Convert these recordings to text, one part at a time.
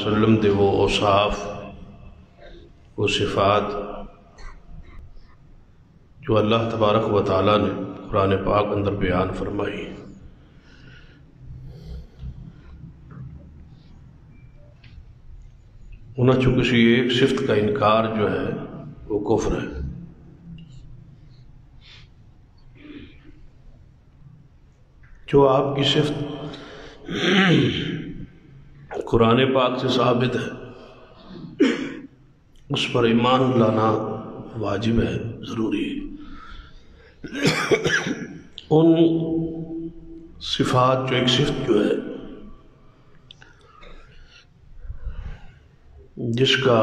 وسلم دے وہ اوصاف، وہ صفات جو اللہ تبارک و تعالیٰ نے قرآن پاک اندر بیان فرمائی، انہوں چو کسی ایک صفت کا انکار جو ہے وہ کفر ہے۔ جو آپ کی صفت قرآن پاک سے ثابت ہے اس پر ایمان لانا واجب ہے، ضروری ہے۔ ان صفات جو ایک صفت جو ہے جس کا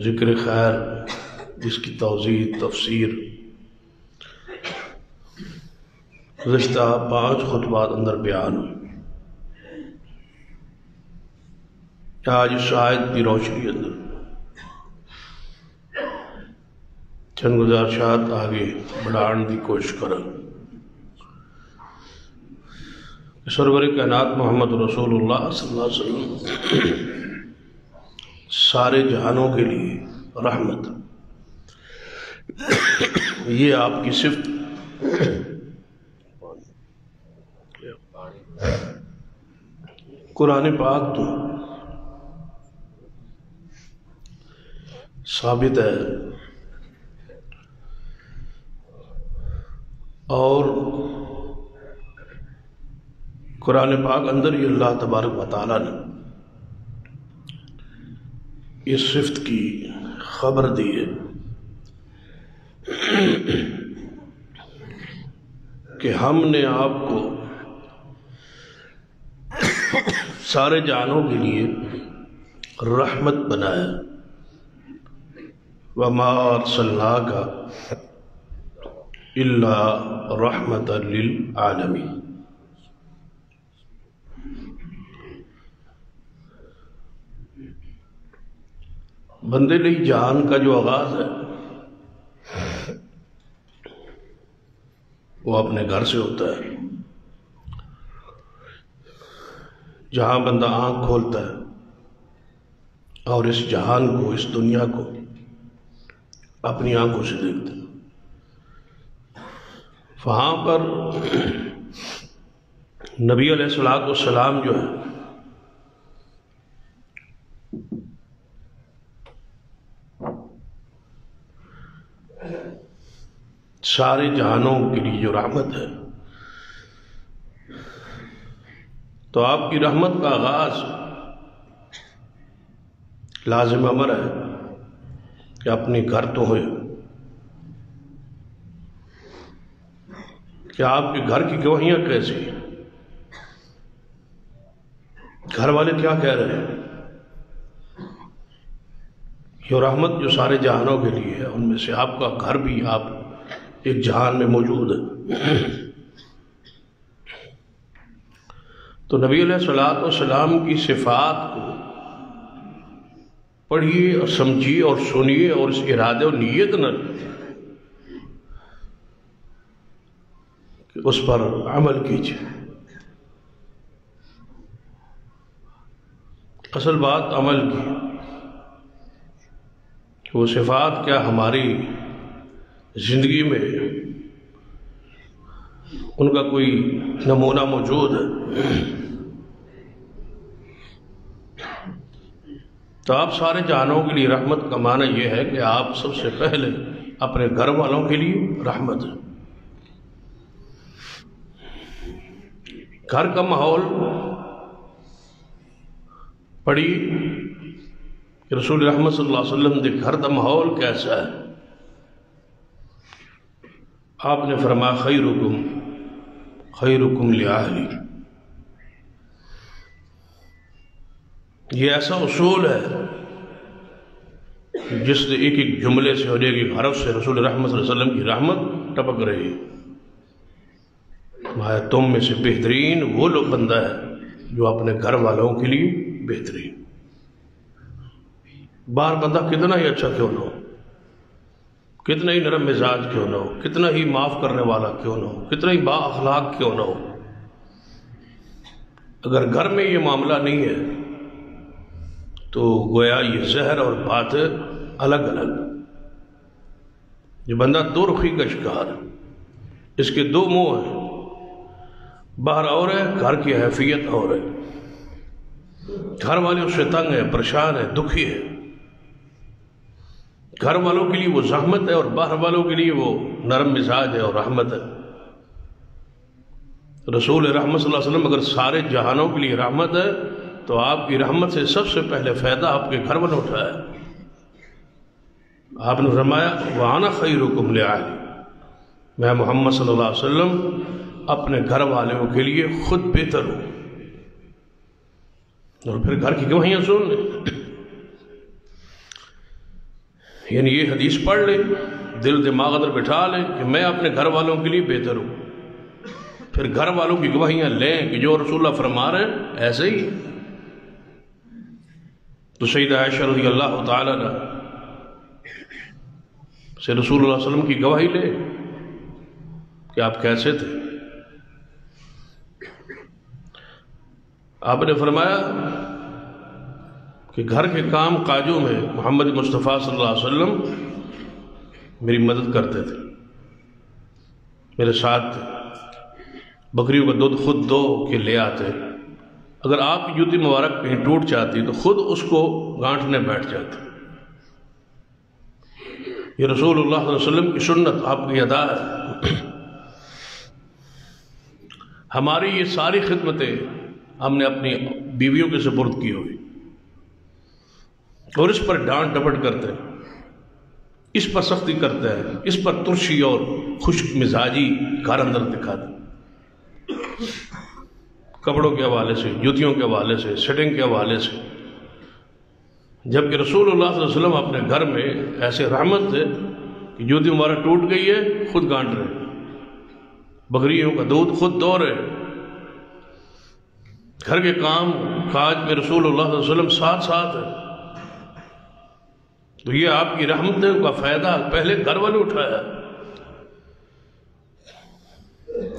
ذکر خیر، جس کی توضیح تفسیر گزشتہ 5 خطبات اندر بیان ہوئی، آج شاید کی روشنی اندر چند گزارشات آگے بڑھان دی کوشش کریں۔ سرور کائنات محمد رسول اللہ صلی اللہ علیہ وسلم سارے جہانوں کے لیے رحمت، یہ آپ کی صفت قرآن پاک تو ثابت ہے، اور قرآن پاک اندر ہی اللہ تبارک و تعالیٰ نے اس صفت کی خبر دی ہے کہ ہم نے آپ کو سارے جہانوں کے لیے رحمت بنایا، وَمَا أَرْسَلْنَاكَ إِلَّا رَحْمَةً لِلْعَالَمِينَ۔ بندے ਲਈ جہان کا جو آغاز ہے وہ اپنے گھر سے ہوتا ہے، جہاں بندہ آنکھ کھولتا ہے اور اس جہان کو، اس دنیا کو اپنی آنکھوں سے دیکھتا ہے، وہاں پر نبی علیہ السلام جو ہے سارے جہانوں کے لیے جو رحمت ہے، تو آپ کی رحمت کا آغاز لازم امر ہے کہ اپنے گھر تو ہوئے، کہ آپ کے گھر کی گواہیاں کیسی ہیں، گھر والے کیا کہہ رہے ہیں۔ یہ رحمت جو سارے جہانوں کے لیے ہے، ان میں سے آپ کا گھر بھی آپ ایک جہان میں موجود ہے۔ تو نبی علیہ السلام کی صفات کو پڑھیے اور سمجھیے اور سنیے، اور اس ارادے اور نیت نہ کہ اس پر عمل کیجیے۔ اصل بات عمل کی، کہ وہ صفات کیا ہماری زندگی میں ان کا کوئی نمونہ موجود ہے۔ تو آپ سارے جہانوں کے لیے رحمت کا معنی یہ ہے کہ آپ سب سے پہلے اپنے گھر والوں کے لیے رحمت ہے۔ گھر کا ماحول پڑھی کہ رسول رحمت صلی اللہ علیہ وسلم دے گھر کا ماحول کیسا ہے۔ آپ نے فرمایا خیرکم خیرکم لأہلی، یہ ایسا اصول ہے جس سے ایک ایک جملے سے اور ایک ایک حرف سے رسول رحمت صلی اللہ علیہ وسلم کی رحمت ٹپک رہی ہے۔ تم میں سے بہترین وہ لوگ بندہ ہے جو اپنے گھر والوں کے لیے بہترین، باہر بندہ کتنا ہی اچھا کیوں نہ ہو، کتنا ہی نرم مزاج کیوں نہ ہو، کتنا ہی معاف کرنے والا کیوں نہ ہو، کتنا ہی با اخلاق کیوں نہ ہو، اگر گھر میں یہ معاملہ نہیں ہے تو گویا یہ زہر اور بات الگ الگ، یہ بندہ دو رخی کا شکار ہے، اس کے دو منہ ہیں، باہر اور ہے، گھر کی حیثیت اور ہے، گھر والے اس سے تنگ ہے، پریشان ہے، دکھی ہے، گھر والوں کے لیے وہ زحمت ہے اور باہر والوں کے لیے وہ نرم مزاج ہے اور رحمت ہے۔ رسول رحمت صلی اللہ علیہ وسلم اگر سارے جہانوں کے لیے رحمت ہے تو آپ کی رحمت سے سب سے پہلے فائدہ آپ کے گھر والوں اٹھایا ہے۔ آپ نے فرمایا وَأَنَا خَيْرُكُمْ لِأَهْلِي، میں محمد صلی اللہ علیہ وسلم اپنے گھر والوں کے لیے خود بہتر ہوں۔ اور پھر گھر کی گواہیاں سن لیں، یعنی یہ حدیث پڑھ لیں، دل دماغ اندر بٹھا لیں کہ میں اپنے گھر والوں کے لیے بہتر ہوں، پھر گھر والوں کی گواہیاں لیں کہ جو رسول اللہ فرما رہے ہیں ایسے ہی۔ تو سیدہ عائشہ رضی اللہ تعالی عنہ سے رسول اللہ صلی اللہ علیہ وسلم کی گواہی لے کہ آپ کیسے تھے۔ آپ نے فرمایا کہ گھر کے کام کاجوں میں محمد مصطفیٰ صلی اللہ علیہ وسلم میری مدد کرتے تھے، میرے ساتھ تھے، بکریوں کا دودھ خود دو کے لے آتے، اگر آپ کی جوتی مبارک کہیں ٹوٹ جاتی تو خود اس کو گانٹھنے بیٹھ جاتے۔ یہ رسول اللہ صلی اللہ علیہ وسلم کی سنت آپ کی ادا ہے۔ ہماری یہ ساری خدمتیں ہم نے اپنی بیویوں کے سپرد کی ہوئی اور اس پر ڈانٹ ڈپٹ کرتے ہیں، اس پر سختی کرتے ہیں، اس پر ترشی اور خشک مزاجی گھر اندر دکھاتے ہیں، کپڑوں کے حوالے سے، جوتیوں کے حوالے سے، سیٹنگ کے حوالے سے، جبکہ رسول اللہ صلی اللہ علیہ وسلم اپنے گھر میں ایسے رحمت تھے کہ جوتی ہمارا ٹوٹ گئی ہے خود گانٹ رہے، بکریوں کا دودھ خود دو رہے، گھر کے کام کاج میں رسول اللہ صلی اللہ علیہ وسلم ساتھ ساتھ ہے۔ تو یہ آپ کی رحمتوں کا فائدہ پہلے گھر والے اٹھایا۔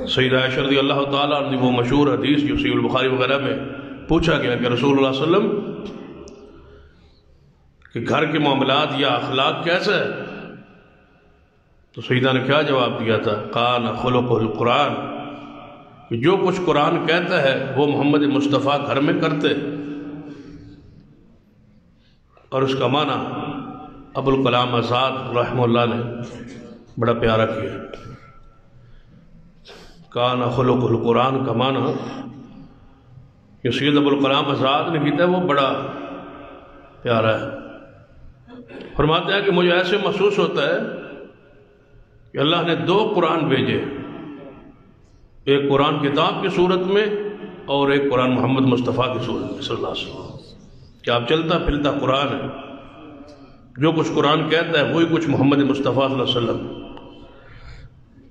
سیدہ عائشہ رضی اللہ تعالیٰ عنہ وہ مشہور حدیث جو صحیح البخاری وغیرہ میں پوچھا گیا کہ رسول اللہ صلی اللہ علیہ وسلم کہ گھر کے معاملات یا اخلاق کیسا ہے، تو سیدہ نے کیا جواب دیا تھا؟ کان خلقہ القرآن، کہ جو کچھ قرآن کہتا ہے وہ محمد مصطفیٰ گھر میں کرتے۔ اور اس کا معنی ابوالکلام آزاد رحمہ اللہ نے بڑا پیارا کیا، کان خلقہ القرآن کا معنی کہ سید ابوالکلام آزاد نے کیا وہ بڑا پیارا ہے۔ فرماتے ہیں کہ مجھے ایسے محسوس ہوتا ہے کہ اللہ نے دو قرآن بھیجے، ایک قرآن کتاب کی صورت میں اور ایک قرآن محمد مصطفیٰ کی صورت میں صلی اللہ علیہ وسلم، کہ آپ چلتا پھرتا قرآن ہے، جو کچھ قرآن کہتا ہے وہی کچھ محمد مصطفیٰ صلی اللہ علیہ وسلم،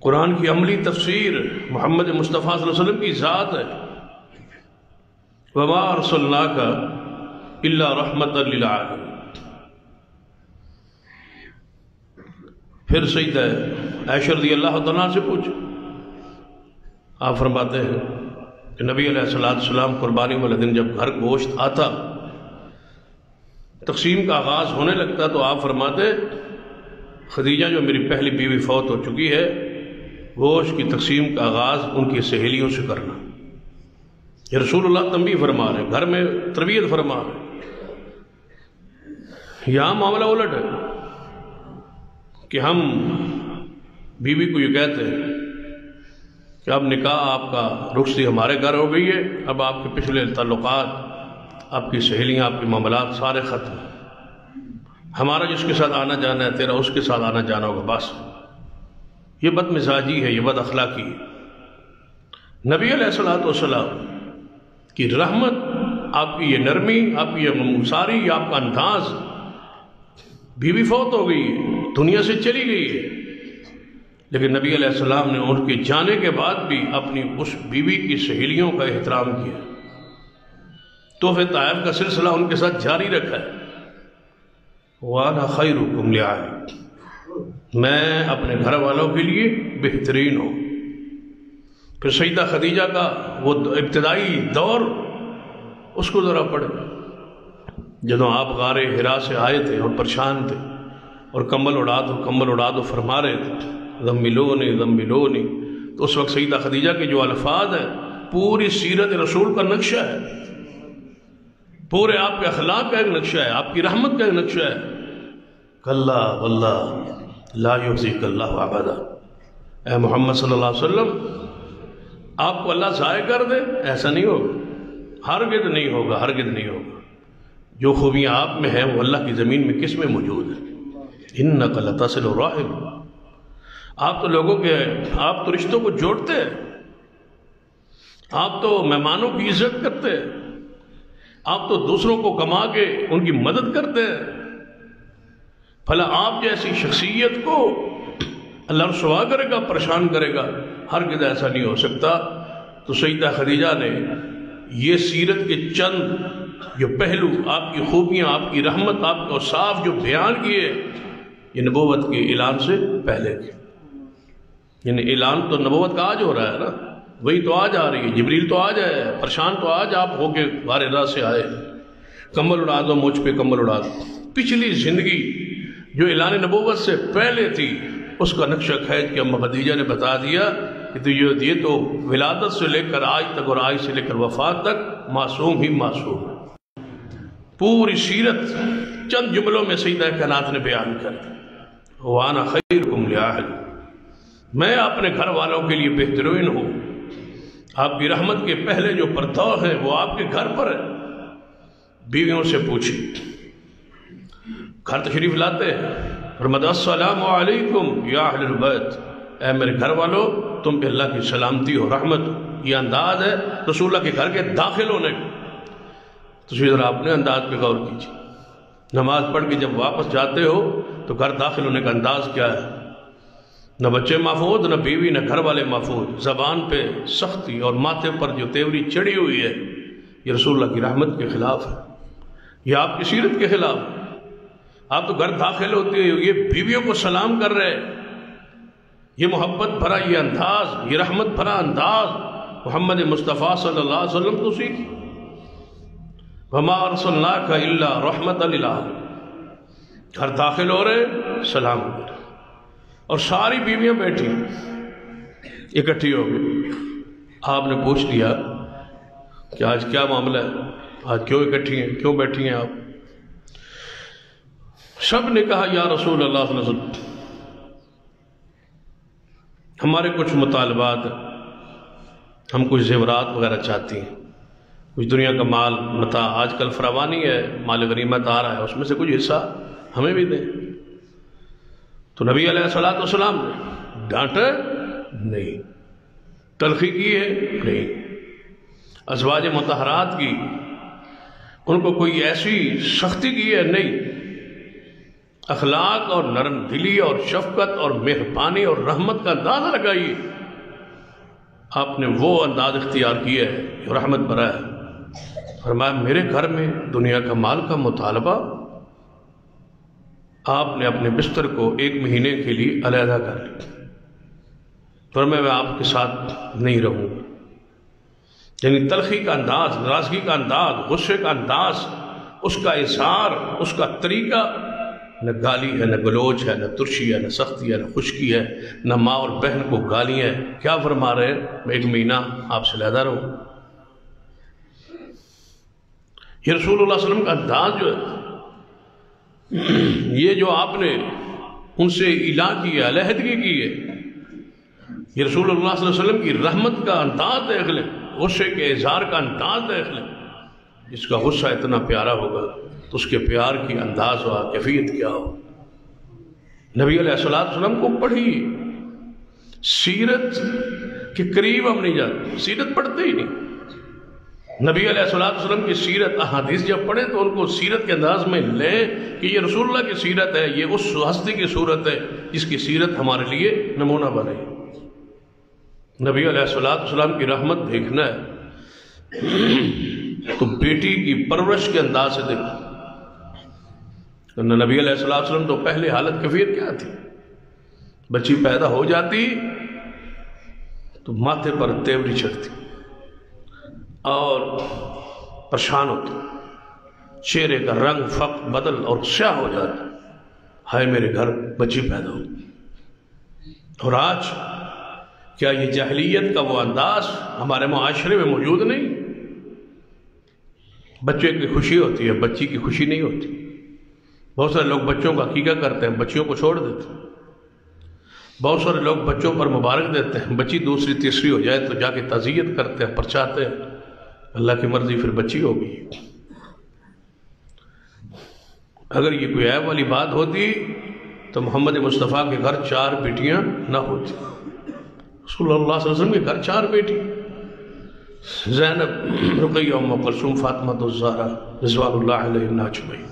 قرآن کی عملی تفسیر محمد مصطفیٰ صلی اللہ علیہ وسلم کی ذات ہے۔ وَمَا أَرْسَلْنَاكَ إِلَّا رَحْمَةً لِلْعَالَمِينَ۔ پھر سیدہ عائشہ رضی اللہ تعالیٰ سے پوچھ، آپ فرماتے ہیں کہ نبی علیہ السلام قربانی والے دن جب گھر گوشت آتا، تقسیم کا آغاز ہونے لگتا تو آپ فرماتے خدیجہ جو میری پہلی بیوی فوت ہو چکی ہے، گوشت کی تقسیم کا آغاز ان کی سہیلیوں سے کرنا۔ یہ رسول اللہ تنبیہ فرما رہے، گھر میں تربیت فرما رہے۔ یہاں معاملہ الٹ ہے کہ ہم بیوی کو یہ کہتے ہیں کہ اب نکاح آپ کا رخصتی ہمارے گھر ہو گئی ہے، اب آپ کے پچھلے تعلقات، آپ کی سہیلیاں، آپ کے معاملات سارے ختم، ہمارا جس کے ساتھ آنا جانا ہے تیرا اس کے ساتھ آنا جانا ہوگا بس۔ یہ بد مزاجی ہے، یہ بد اخلاقی ہے۔ نبی علیہ السلام کی رحمت، آپ کی یہ نرمی، آپ کی یہ مساری، یہ آپ کا انداز، بیوی فوت ہو گئی ہے، دنیا سے چلی گئی ہے، لیکن نبی علیہ السلام نے ان کے جانے کے بعد بھی اپنی اس بیوی کی سہیلیوں کا احترام کیا، تحفے طائف کا سلسلہ ان کے ساتھ جاری رکھا ہے۔ وَأَنَا خَيْرُكُمْ لِأَهْلِي، میں اپنے گھر والوں کے لیے بہترین ہوں۔ پھر سیدہ خدیجہ کا وہ ابتدائی دور اس کو ذرا پڑھیں۔ جدوں آپ غار حرا سے آئے تھے اور پریشان تھے اور کمبل اڑا دو فرما رہے تھے ضملونی، تو اس وقت سیدہ خدیجہ کے جو الفاظ ہیں پوری سیرت رسول کا نقشہ ہے، پورے آپ کے اخلاق کا ایک نقشہ ہے، آپ کی رحمت کا ایک نقشہ ہے۔ کلا واللہ لا یخزیک اللہ ابدا، اے محمد صلی اللہ علیہ وسلم آپ کو اللہ ضائع کر دے، ایسا نہیں ہوگا، ہرگز نہیں ہوگا، ہرگز نہیں ہوگا۔ جو خوبیاں آپ میں ہیں وہ اللہ کی زمین میں کس میں موجود ہیں؟ انک لتصل الرحم، آپ تو لوگوں کے، آپ تو رشتوں کو جوڑتے ہیں، آپ تو مہمانوں کی عزت کرتے ہیں، آپ تو دوسروں کو کما کے ان کی مدد کرتے ہیں، بھلا آپ جیسی شخصیت کو اللہ رسوا کرے گا، پریشان کرے گا؟ ہرگز ایسا نہیں ہو سکتا۔ تو سیدہ خدیجہ نے یہ سیرت کے چند جو پہلو، آپ کی خوبیاں، آپ کی رحمت، آپ کے اوصاف جو بیان کیے، یہ نبوت کے اعلان سے پہلے کے، یعنی اعلان تو نبوت کا آج ہو رہا ہے نا، وہی تو آج آ رہی ہے، جبریل تو آج ہے، پریشان تو آج آپ ہو کے غار حرا سے آئے، کمبل اڑا دو مجھ پہ، کمبل اڑا دو۔ پچھلی زندگی جو اعلان نبوت سے پہلے تھی اس کا نقشہ کھینچ کے اما خدیجہ نے بتا دیا کہ یہ تو ولادت سے لے کر آج تک اور آج سے لے کر وفات تک معصوم ہی معصوم ہے۔ پوری سیرت چند جملوں میں سیدہ کائنات نے بیان کر دی۔ وَأَنَا خَيْرُكُمْ لِأَهْلِي، میں اپنے گھر والوں کے لیے بہترین ہوں۔ آپ کی رحمت کے پہلے جو پرتو ہے وہ آپ کے گھر پر ہے۔ بیویوں سے پوچھی، گھر تشریف لاتے ہیں، فرمایا السلام علیکم یا اہل البیت، اے میرے گھر والوں تم پہ اللہ کی سلامتی اور رحمت۔ یہ انداز ہے رسول اللہ کے گھر کے داخل ہونے کا۔ تو ذرا اپنے انداز پہ غور کیجیے، نماز پڑھ کے جب واپس جاتے ہو تو گھر داخل ہونے کا انداز کیا ہے؟ نہ بچے محفوظ، نہ بیوی، نہ گھر والے محفوظ، زبان پہ سختی اور ماتھے پر جو تیوری چڑھی ہوئی ہے، یہ رسول اللہ کی رحمت کے خلاف ہے، یہ آپ کی سیرت کے خلاف ہے۔ آپ تو گھر داخل ہوتے ہو، یہ بیویوں کو سلام کر رہے، یہ محبت بھرا یہ انداز، یہ رحمت بھرا انداز محمد مصطفیٰ صلی اللہ علیہ وسلم تو سیکھی۔ وَمَا أَرْسَلْنَاكَ إِلَّا رَحْمَةً لِلْعَالَمِينَ، گھر داخل ہو رہے سلام کر رہے، اور ساری بیویاں بیٹھی اکٹھی ہو گئی۔ آپ نے پوچھ لیا کہ آج کیا معاملہ ہے، آج کیوں اکٹھی ہیں، کیوں بیٹھی ہیں آپ؟ سب نے کہا یا رسول اللہ صلی اللہ علیہ وسلم ہمارے کچھ مطالبات ہیں، ہم کچھ زیورات وغیرہ چاہتی ہیں، کچھ دنیا کا مال متاع، آج کل فراوانی ہے، مال غنیمت آ رہا ہے، اس میں سے کچھ حصہ ہمیں بھی دیں۔ تو نبی علیہ الصلوۃ والسلام نے ڈانٹا نہیں، تلخی کی ہے نہیں، ازواج مطہرات کی ان کو کوئی ایسی سختی کی ہے نہیں، اخلاق اور نرم دلی اور شفقت اور مہربانی اور رحمت کا انداز لگائیے۔ آپ نے وہ انداز اختیار کیا ہے جو رحمت بھرا ہے۔ فرمایا میرے گھر میں دنیا کا مال کا مطالبہ، آپ نے اپنے بستر کو 1 مہینے کے لیے علیحدہ کر لیا۔ فرمایا میں آپ کے ساتھ نہیں رہوں گا، یعنی تلخی کا انداز، ناراضگی کا انداز، غصے کا انداز، اس کا اظہار، اس کا طریقہ، نہ گالی ہے، نہ گلوچ ہے، نہ ترشی ہے، نہ سختی ہے، نہ خشکی ہے، نہ ماں اور بہن کو گالیاں ہیں۔ کیا فرما رہے ہیں؟ میں 1 مہینہ آپ سے علیحدہ رہوں۔ یہ رسول اللہ صلی اللہ علیہ وسلم کا انداز جو ہے، یہ جو آپ نے ان سے اعلان کی ہے، علیحدگی کی ہے، یہ رسول اللہ صلی اللہ علیہ وسلم کی رحمت کا انداز دیکھ لیں، غصے کے اظہار کا انداز دیکھ لیں۔ جس کا غصہ اتنا پیارا ہوگا تو اس کے پیار کی انداز و کیفیت کیا ہو۔ نبی علیہ الصلوۃ والسلام کو پڑھی، سیرت کے قریب ہم نہیں جاتے، سیرت پڑھتے ہی نہیں۔ نبی علیہ الصلوۃ والسلام کی سیرت احادیث جب پڑھیں تو ان کو سیرت کے انداز میں لیں کہ یہ رسول اللہ کی سیرت ہے، یہ اس ہستی کی صورت ہے جس کی سیرت ہمارے لیے نمونہ بنے۔ نبی علیہ الصلوۃ والسلام کی رحمت دیکھنا ہے تو بیٹی کی پرورش کے انداز سے دیکھو۔ نبی علیہ الصلوۃ والسلام تو پہلے حالت کیفیت کیا تھی؟ بچی پیدا ہو جاتی تو ماتھے پر تیوری چڑھتی اور پریشان ہوتا، چہرے کا رنگ فق بدل اور سیاہ ہو جاتا، ہائے میرے گھر بچی پیدا ہو۔ اور آج کیا یہ جاہلیت کا وہ انداز ہمارے معاشرے میں موجود نہیں؟ بچے کی خوشی ہوتی ہے، بچی کی خوشی نہیں ہوتی۔ بہت سارے لوگ بچوں کا عقیقہ کرتے ہیں، بچیوں کو چھوڑ دیتے ہیں۔ بہت سارے لوگ بچوں پر مبارک دیتے ہیں، بچی دوسری تیسری ہو جائے تو جا کے تعزیت کرتے ہیں، پرچاتے ہیں، اللہ کی مرضی پھر بچی ہوگی۔ اگر یہ کوئی عیب والی بات ہوتی تو محمد مصطفیٰ کے گھر 4 بیٹیاں نہ ہوتی۔ رسول اللہ صلی اللہ علیہ وسلم کے گھر 4 بیٹی، زینب، رقیہ، ام کلثوم، فاطمہ الزہرا رضوان اللہ علیہم اجمعین۔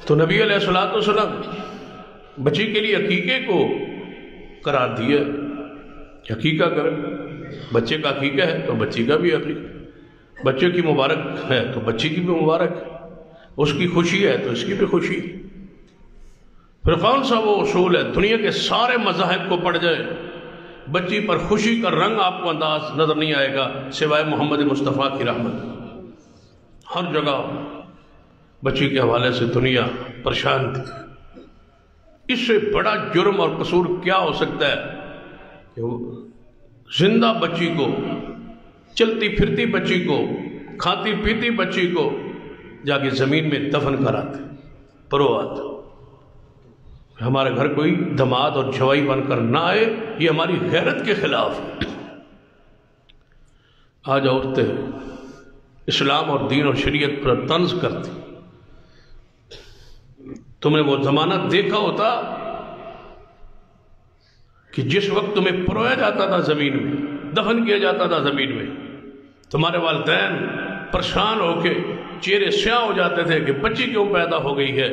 تو نبی علیہ الصلوۃ والسلام بچی کے لیے عقیقے کو قرار دیا، عقیقہ کرے، بچے کا عقیقہ ہے تو بچی کا بھی عقیقہ، بچے کی مبارک ہے تو بچی کی بھی مبارک ہے، اس کی خوشی ہے تو اس کی بھی خوشی۔ پھر کون سا وہ اصول ہے دنیا کے سارے مذاہب کو پڑھ جائے، بچی پر خوشی کا رنگ آپ کو انداز نظر نہیں آئے گا سوائے محمد مصطفیٰ کی رحمت۔ ہر جگہ بچی کے حوالے سے دنیا پریشان تھی۔ اس سے بڑا جرم اور قصور کیا ہو سکتا ہے کہ وہ زندہ بچی کو، چلتی پھرتی بچی کو، کھاتی پیتی بچی کو جا کے زمین میں دفن کراتے، پرواتے۔ ہمارے گھر کوئی دماد اور جوائی بن کر نہ آئے، یہ ہماری غیرت کے خلاف ہے۔ آج عورتیں اسلام اور دین اور شریعت پر طنز کرتی۔ تم نے وہ زمانہ دیکھا ہوتا کہ جس وقت تمہیں پرویا جاتا تھا زمین میں، دفن کیا جاتا تھا زمین میں، تمہارے والدین پریشان ہو کے چہرے سیاہ ہو جاتے تھے کہ بچی کیوں پیدا ہو گئی ہے۔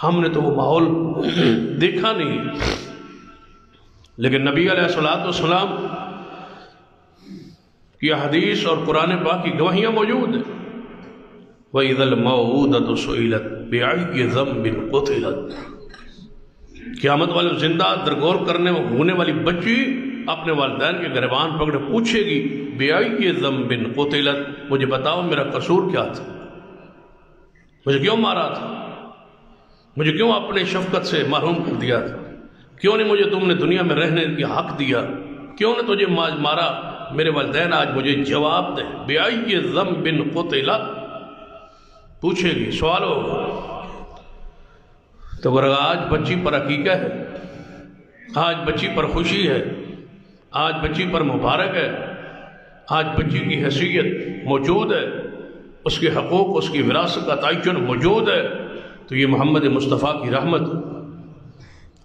ہم نے تو وہ ماحول دیکھا نہیں، لیکن نبی علیہ الصلوۃ والسلام کی حدیث اور قرآن پاک کی گواہیاں موجود ہیں۔ وَإِذَا الْمَوْءُودَةُ سُئِلَتْ بِأَيِّ ذَنبٍ قُتِلَتْ، قیامت والے زندہ درگور کرنے ہونے والی بچی اپنے والدین کے گریبان پکڑے پوچھے گی بِأَيِّ ذَنبٍ قُتِلَتْ، مجھے بتاؤ میرا قصور کیا تھا، مجھے کیوں مارا تھا، مجھے کیوں اپنے شفقت سے محروم کر دیا تھا، کیوں نہیں مجھے تم نے دنیا میں رہنے کی حق دیا، کیوں نے تجھے مارا۔ میرے والدین آج مجھے جواب دے، بِأَيِّ ذَنبٍ قُتِلَتْ، پوچھے گی، سوال ہوگا۔ تو اگر آج بچی پر عقیقہ ہے، آج بچی پر خوشی ہے، آج بچی پر مبارک ہے، آج بچی کی حیثیت موجود ہے، اس کے حقوق، اس کی وراثت کا تعین موجود ہے، تو یہ محمد مصطفیٰ کی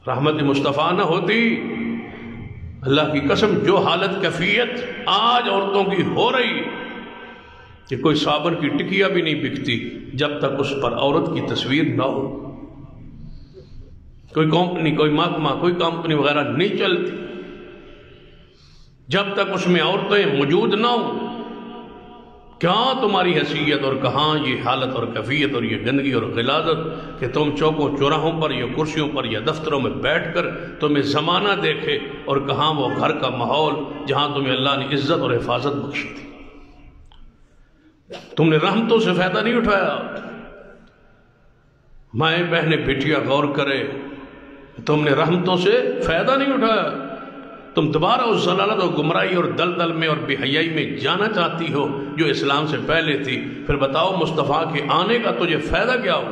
رحمت مصطفیٰ نہ ہوتی، اللہ کی قسم جو حالت کیفیت آج عورتوں کی ہو رہی کہ کوئی صابن کی ٹکیا بھی نہیں بکتی جب تک اس پر عورت کی تصویر نہ ہو، کوئی کمپنی، کوئی محکمہ، کوئی کمپنی وغیرہ نہیں چلتی جب تک اس میں عورتیں موجود نہ ہوں۔ کہاں تمہاری حیثیت اور کہاں یہ حالت اور کیفیت اور یہ گندگی اور غلاظت کہ تم چوکوں چوراہوں پر یا کرسیوں پر یا دفتروں میں بیٹھ کر تمہیں زمانہ دیکھے، اور کہاں وہ گھر کا ماحول جہاں تمہیں اللہ نے عزت اور حفاظت بخشی تھی۔ تم نے رحمتوں سے فائدہ نہیں اٹھایا۔ مائیں بہنیں بیٹیاں غور کرے، تم نے رحمتوں سے فائدہ نہیں اٹھایا۔ تم دوبارہ اس ضلالت اور گمراہی اور دلدل میں اور بے حیائی میں جانا چاہتی ہو جو اسلام سے پہلے تھی۔ پھر بتاؤ مصطفیٰ کے آنے کا تجھے فائدہ کیا ہو؟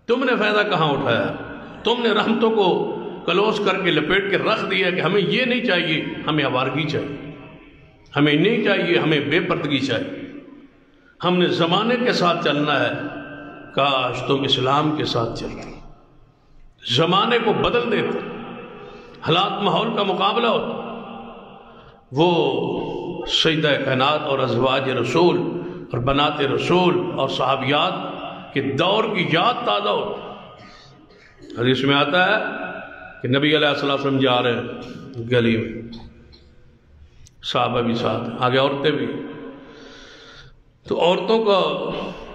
تم نے فائدہ کہاں اٹھایا؟ تم نے رحمتوں کو کلوز کر کے لپیٹ کے رکھ دیا کہ ہمیں یہ نہیں چاہیے، ہمیں آوارگی چاہیے، ہمیں نہیں چاہیے، ہمیں بے پردگی چاہیے، ہم نے زمانے کے ساتھ چلنا ہے۔ کاش تم اسلام کے ساتھ چلتے، زمانے کو بدل دیتے، حالات ماحول کا مقابلہ ہوتا، وہ سیدہ کائنات اور ازواج رسول اور بنات رسول اور صحابیات کے دور کی یاد تازہ ہوتی۔ حدیث میں آتا ہے کہ نبی علیہ الصلوۃ والسلام جا رہے ہیں گلی میں، صحابہ بھی ساتھ، آگے عورتیں بھی، تو عورتوں کا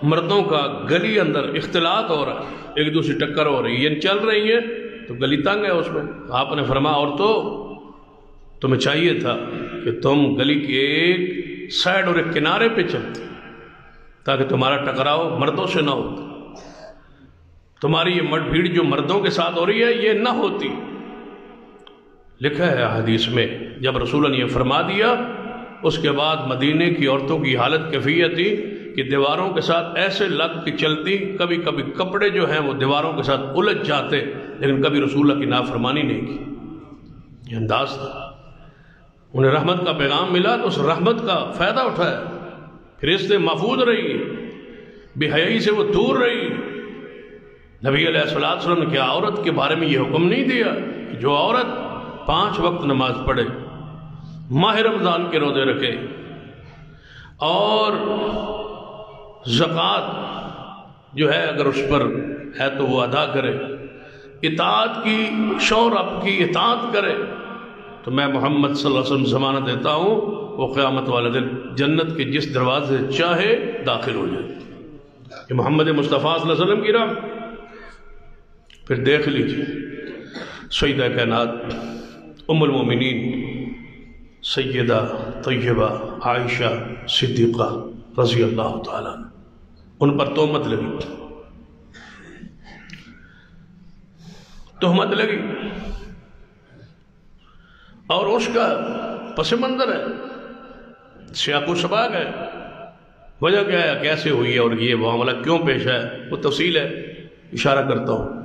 مردوں کا گلی اندر اختلاط ہو رہا ہے، ایک دوسری ٹکر ہو رہی ہے، یہ چل رہی ہے تو گلی تنگ ہے، اس میں آپ نے فرمایا عورتوں تمہیں چاہیے تھا کہ تم گلی کے ایک سائڈ اور ایک کنارے پہ چلتے تاکہ تمہارا ٹکراؤ مردوں سے نہ ہوتا، تمہاری یہ مٹ بھیڑ جو مردوں کے ساتھ ہو رہی ہے یہ نہ ہوتی۔ لکھا ہے حدیث میں جب رسول نے یہ فرما دیا، اس کے بعد مدینے کی عورتوں کی حالت کیفیت تھی کہ دیواروں کے ساتھ ایسے لگ کے چلتی، کبھی کبھی کپڑے جو ہیں وہ دیواروں کے ساتھ الجھ جاتے، لیکن کبھی رسول اللہ کی نافرمانی نہیں کی۔ یہ انداز تھا، انہیں رحمت کا پیغام ملا تو اس رحمت کا فائدہ اٹھایا، پھر اس سے محفوظ رہی، بے حیائی سے وہ دور رہی۔ نبی علیہ السلام نے کیا عورت کے بارے میں یہ حکم نہیں دیا کہ جو عورت 5 وقت نماز پڑھے، ماہ رمضان کے روزے رکھے اور زکوٰۃ جو ہے اگر اس پر ہے تو وہ ادا کرے، اطاعت کی، شوہر آپ کی اطاعت کرے، تو میں محمد صلی اللہ علیہ وسلم ضمانت دیتا ہوں وہ قیامت والے دن جنت کے جس دروازے چاہے داخل ہو جائے۔ یہ محمد مصطفیٰ صلی اللہ علیہ وسلم کی راہ۔ پھر دیکھ لیجیے سیدہ کائنات ام المومنین سیدہ طیبہ عائشہ صدیقہ رضی اللہ تعالیٰ عنہ، ان پر تہمت لگی اور اس کا پس منظر ہے، سیاق و سباق ہے، وجہ کیا ہے، کیسے ہوئی ہے اور یہ معاملہ کیوں پیش ہے، وہ تفصیل ہے، اشارہ کرتا ہوں۔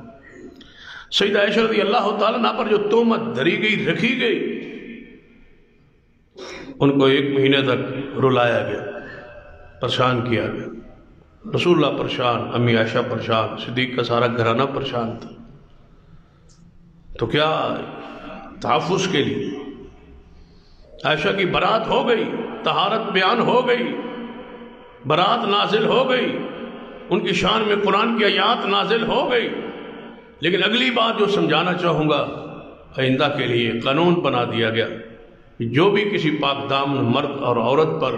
سیدہ عائشہ رضی اللہ تعالیٰ عنہ پر جو تہمت دھری گئی، رکھی گئی، ان کو 1 مہینے تک رلایا گیا، پریشان کیا گیا، رسول اللہ پریشان، امی عائشہ پریشان، صدیق کا سارا گھرانہ پریشان تھا۔ تو کیا تحفظ کے لیے عائشہ کی برات ہو گئی، طہارت بیان ہو گئی، برات نازل ہو گئی، ان کی شان میں قرآن کی آیات نازل ہو گئی، لیکن اگلی بات جو سمجھانا چاہوں گا، آئندہ کے لیے قانون بنا دیا گیا کہ جو بھی کسی پاک دامن مرد اور عورت پر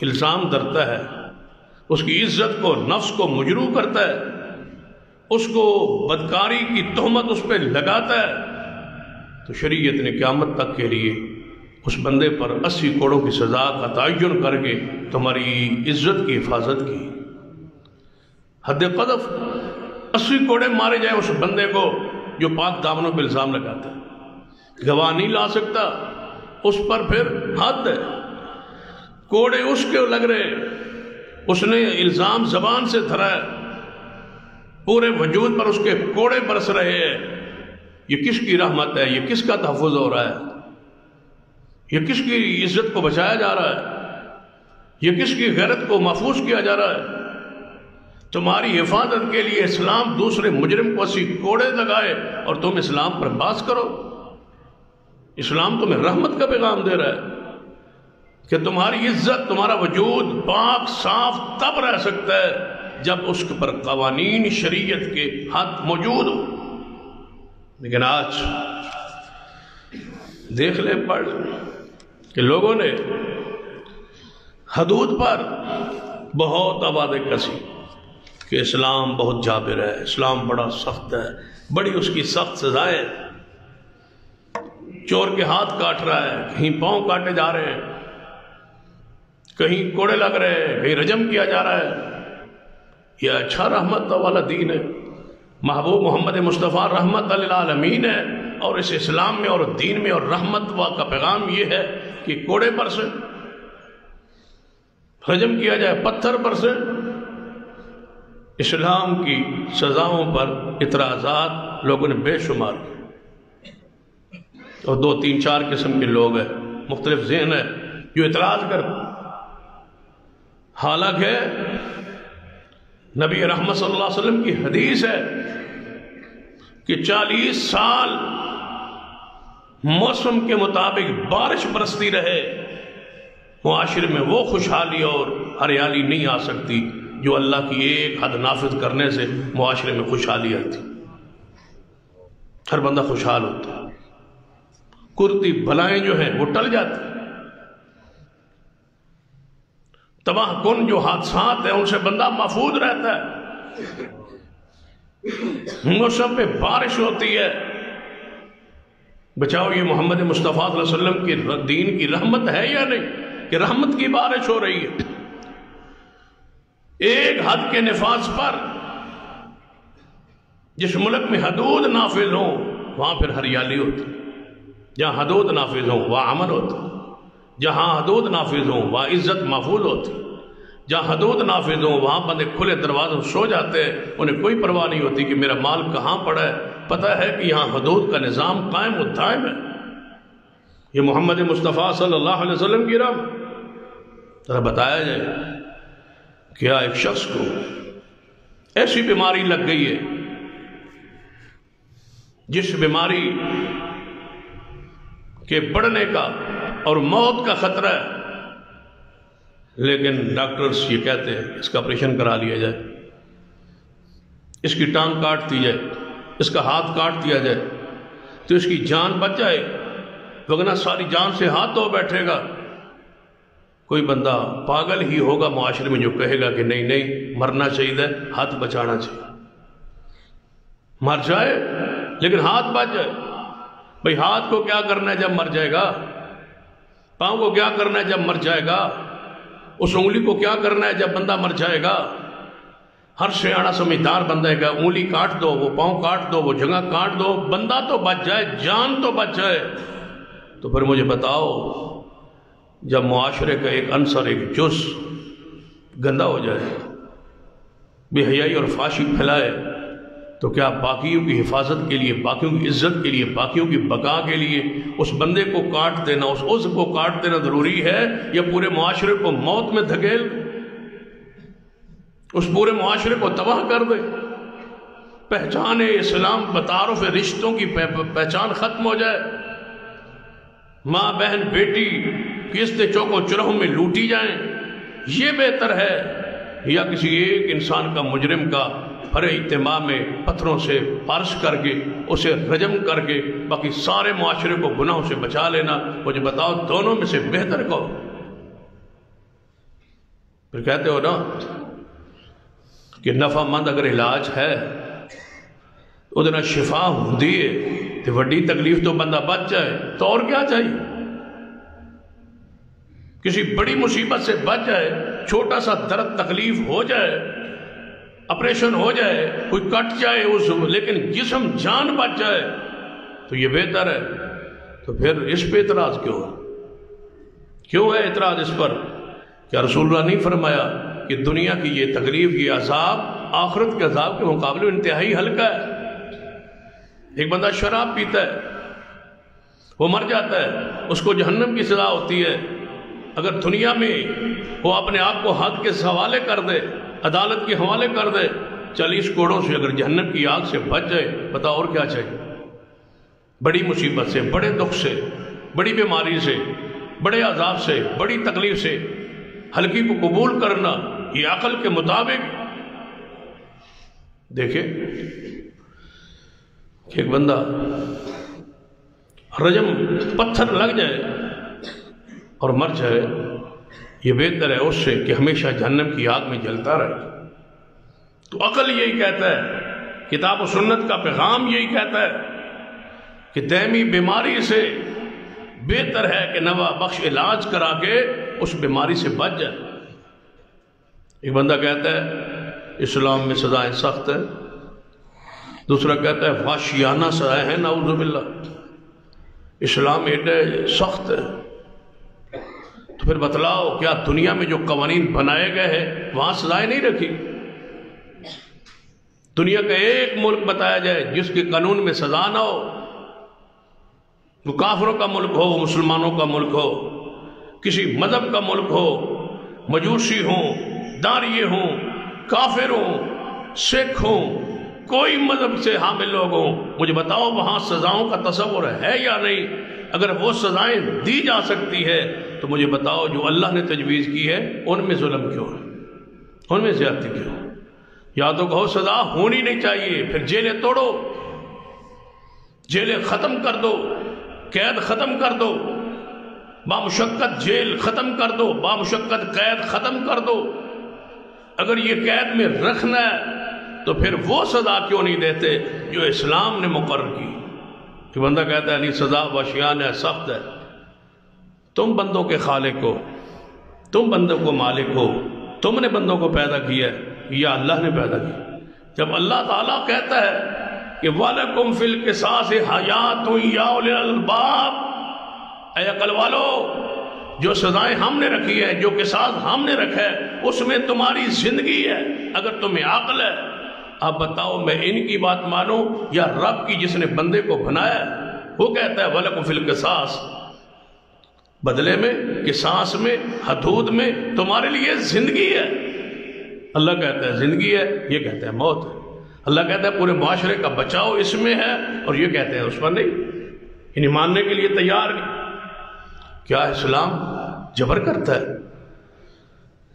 الزام دھرتا ہے، اس کی عزت کو، نفس کو مجروح کرتا ہے، اس کو بدکاری کی تہمت اس پہ لگاتا ہے، تو شریعت نے قیامت تک کے لیے اس بندے پر 80 کوڑوں کی سزا کا تعین کر کے تمہاری عزت کی حفاظت کی۔ حد قذف 80 کوڑے مارے جائیں اس بندے کو جو پاک دامنوں پہ الزام لگاتا ہے، گواہ نہیں لا سکتا، اس پر پھر حد ہے، کوڑے اس کے لگ رہے، اس نے الزام زبان سے دھرا ہے، پورے وجود پر اس کے کوڑے برس رہے ہیں۔ یہ کس کی رحمت ہے؟ یہ کس کا تحفظ ہو رہا ہے؟ یہ کس کی عزت کو بچایا جا رہا ہے؟ یہ کس کی غیرت کو محفوظ کیا جا رہا ہے؟ تمہاری حفاظت کے لیے اسلام دوسرے مجرم کو 80 کوڑے لگائے اور تم اسلام پر باز کرو۔ اسلام تمہیں رحمت کا پیغام دے رہا ہے کہ تمہاری عزت، تمہارا وجود پاک صاف تب رہ سکتا ہے جب اس پر قوانین شریعت کے حد موجود ہو۔ لیکن آج دیکھ لے، پڑھ کہ لوگوں نے حدود پر بہت آوازیں کسی کہ اسلام بہت جابر ہے، اسلام بڑا سخت ہے، بڑی اس کی سخت سزائیں، چور کے ہاتھ کاٹ رہا ہے، کہیں پاؤں کاٹے جا رہے ہیں، کہیں کوڑے لگ رہے ہیں، کہیں رجم کیا جا رہا ہے۔ یہ اچھا رحمت والا دین ہے، محبوب محمد مصطفیٰ رحمت للعالمین ہے، اور اس اسلام میں اور دین میں اور رحمت کا پیغام یہ ہے کہ کوڑے پر سے رجم کیا جائے، پتھر پر سے۔ اسلام کی سزاؤں پر اعتراضات لوگوں نے بے شمار کیے، اور 2 3 4 قسم کے لوگ ہیں، مختلف ذہن ہے جو اعتراض کرتے۔ حالانکہ نبی رحمت صلی اللہ علیہ وسلم کی حدیث ہے کہ 40 سال موسم کے مطابق بارش برستی رہے، معاشرے میں وہ خوشحالی اور ہریالی نہیں آ سکتی جو اللہ کی ایک حد نافذ کرنے سے معاشرے میں خوشحالی آتی، ہر بندہ خوشحال ہوتا، کرتی بلائیں جو ہیں وہ ٹل جاتی، تباہ کن جو حادثات ہیں ان سے بندہ محفوظ رہتا ہے، موسم پہ بارش ہوتی ہے، بچاؤ یہ محمد مصطفیٰ صلی اللہ علیہ وسلم کی دین کی رحمت ہے یا نہیں کہ رحمت کی بارش ہو رہی ہے؟ ایک حد کے نفاذ پر جس ملک میں حدود نافذ ہوں وہاں پھر ہریالی ہوتی، جہاں حدود نافذ ہوں وہاں امن ہوتا، جہاں حدود نافذ ہوں وہاں عزت محفوظ ہوتی، جہاں حدود نافذ ہوں وہاں بندے کھلے دروازوں سو جاتے ہیں، انہیں کوئی پرواہ نہیں ہوتی کہ میرا مال کہاں پڑا ہے، پتہ ہے کہ یہاں حدود کا نظام قائم و دائم ہے۔ یہ محمد مصطفیٰ صلی اللہ علیہ وسلم کی راہ۔ ذرا بتایا جائے کیا ایک شخص کو ایسی بیماری لگ گئی ہے جس بیماری کے بڑھنے کا اور موت کا خطرہ ہے، لیکن ڈاکٹرز یہ کہتے ہیں اس کا آپریشن کرا لیا جائے، اس کی ٹانگ کاٹ دی جائے، اس کا ہاتھ کاٹ دیا جائے تو اس کی جان بچ جائے، وگرنہ ساری جان سے ہاتھ دھو بیٹھے گا۔ کوئی بندہ پاگل ہی ہوگا معاشرے میں جو کہے گا کہ نہیں نہیں مرنا چاہیے، ہاتھ بچانا چاہیے، مر جائے لیکن ہاتھ بچ جائے۔ بھئی ہاتھ کو کیا کرنا ہے جب مر جائے گا؟ پاؤں کو کیا کرنا ہے جب مر جائے گا؟ اس انگلی کو کیا کرنا ہے جب بندہ مر جائے گا؟ ہر سیاڑا سمجھدار بندہ ہے کہ انگلی کاٹ دو، وہ پاؤں کاٹ دو، وہ جگہ کاٹ دو، بندہ تو بچ جائے، جان تو بچ جائے۔ تو پھر مجھے بتاؤ جب معاشرے کا ایک عنصر، ایک جز گندہ ہو جائے، بے حیائی اور فحاشی پھیلائے، تو کیا باقیوں کی حفاظت کے لیے، باقیوں کی عزت کے لیے، باقیوں کی بقا کے لیے اس بندے کو کاٹ دینا، اس عضو کو کاٹ دینا ضروری ہے یا پورے معاشرے کو موت میں دھکیل اس پورے معاشرے کو تباہ کر دے؟ پہچان اسلام بتعارف رشتوں کی پہچان ختم ہو جائے، ماں بہن بیٹی قسط چوکوں چرہوں میں لوٹی جائیں، یہ بہتر ہے یا کسی ایک انسان کا، مجرم کا بھرے اجتماع میں پتھروں سے پارش کر کے اسے رجم کر کے باقی سارے معاشرے کو گناہوں سے بچا لینا؟ مجھے بتاؤ دونوں میں سے بہتر کو؟ پھر کہتے ہو نا کہ نفع مند اگر علاج ہے ادنا شفا ہوندی ہے تو وڈی تکلیف تو بندہ بچ جائے تو اور کیا چاہیے؟ کسی بڑی مصیبت سے بچ جائے، چھوٹا سا درد تکلیف ہو جائے، آپریشن ہو جائے، کوئی کٹ جائے لیکن جسم جان بچ جائے تو یہ بہتر ہے۔ تو پھر اس پہ اعتراض کیوں ہے اعتراض اس پر؟ کیا رسول اللہ نہیں فرمایا کہ دنیا کی یہ تکلیف، یہ عذاب آخرت کے عذاب کے مقابلے میں انتہائی ہلکا ہے؟ ایک بندہ شراب پیتا ہے، وہ مر جاتا ہے، اس کو جہنم کی سزا ہوتی ہے۔ اگر دنیا میں وہ اپنے آپ کو حد کے حوالے کر دے، عدالت کے حوالے کر دے، 40 کوڑوں سے اگر جہنم کی آگ سے بچ جائے، بتا اور کیا چاہیے؟ بڑی مصیبت سے، بڑے دکھ سے، بڑی بیماری سے، بڑے عذاب سے، بڑی تکلیف سے ہلکی کو قبول کرنا، یہ عقل کے مطابق؟ دیکھیں کہ ایک بندہ رجم پتھر لگ جائے اور مر جائے، یہ بہتر ہے اس سے کہ ہمیشہ جہنم کی آگ میں جلتا رہے۔ تو عقل یہی کہتا ہے، کتاب و سنت کا پیغام یہی کہتا ہے کہ دائمی بیماری سے بہتر ہے کہ نوا بخش علاج کرا کے اس بیماری سے بچ جائے۔ ایک بندہ کہتا ہے اسلام میں سزائیں سخت ہیں، دوسرا کہتا ہے وحشیانہ سزائیں ہیں، نعوذ باللہ، اسلام ایڈے سخت ہے۔ تو پھر بتلاؤ کیا دنیا میں جو قوانین بنائے گئے ہیں وہاں سزائیں نہیں رکھی؟ دنیا کا ایک ملک بتایا جائے جس کے قانون میں سزا نہ ہو، وہ کافروں کا ملک ہو، وہ مسلمانوں کا ملک ہو، کسی مذہب کا ملک ہو، مجوسی ہوں، داریے ہوں، کافر ہوں، سکھ ہوں، کوئی مذہب سے حامل لوگ ہوں، مجھے بتاؤ وہاں سزاؤں کا تصور ہے یا نہیں؟ اگر وہ سزائیں دی جا سکتی ہے تو مجھے بتاؤ جو اللہ نے تجویز کی ہے ان میں ظلم کیوں ہے، ان میں زیادتی کیوں؟ یا تو کہو سزا ہونی نہیں چاہیے، پھر جیلیں توڑو، جیلیں ختم کر دو، قید ختم کر دو، بامشقت جیل ختم کر دو، بامشقت قید ختم کر دو۔ اگر یہ قید میں رکھنا ہے تو پھر وہ سزا کیوں نہیں دیتے جو اسلام نے مقرر کی؟ کہ بندہ کہتا ہے نہیں سزا واشیان ہے، سخت ہے، تم بندوں کے خالق ہو، تم بندوں کو مالک ہو، تم نے بندوں کو پیدا کیا ہے یا اللہ نے پیدا کیا؟ جب اللہ تعالیٰ کہتا ہے کہ وَلَكُمْ فِي الْقِصَاصِ حَيَاتٌ يَا أُولِي الْأَلْبَابِ، اے عقل والو، جو سزائیں ہم نے رکھی ہے، جو قصاص ہم نے رکھا ہے، اس میں تمہاری زندگی ہے اگر تمہیں عقل ہے۔ اب بتاؤ میں ان کی بات مانوں یا رب کی جس نے بندے کو بنایا ہے؟ وہ کہتا ہے وَلَكُمْ فِي الْقِصَاصِ، بدلے میں، قصاص میں، حدود میں تمہارے لیے زندگی ہے۔ اللہ کہتا ہے زندگی ہے، یہ کہتا ہے موت ہے۔ اللہ کہتا ہے پورے معاشرے کا بچاؤ اس میں ہے، اور یہ کہتے ہیں اس پر نہیں، انہیں ماننے کے لیے تیار نہیں۔ کیا اسلام جبر کرتا ہے؟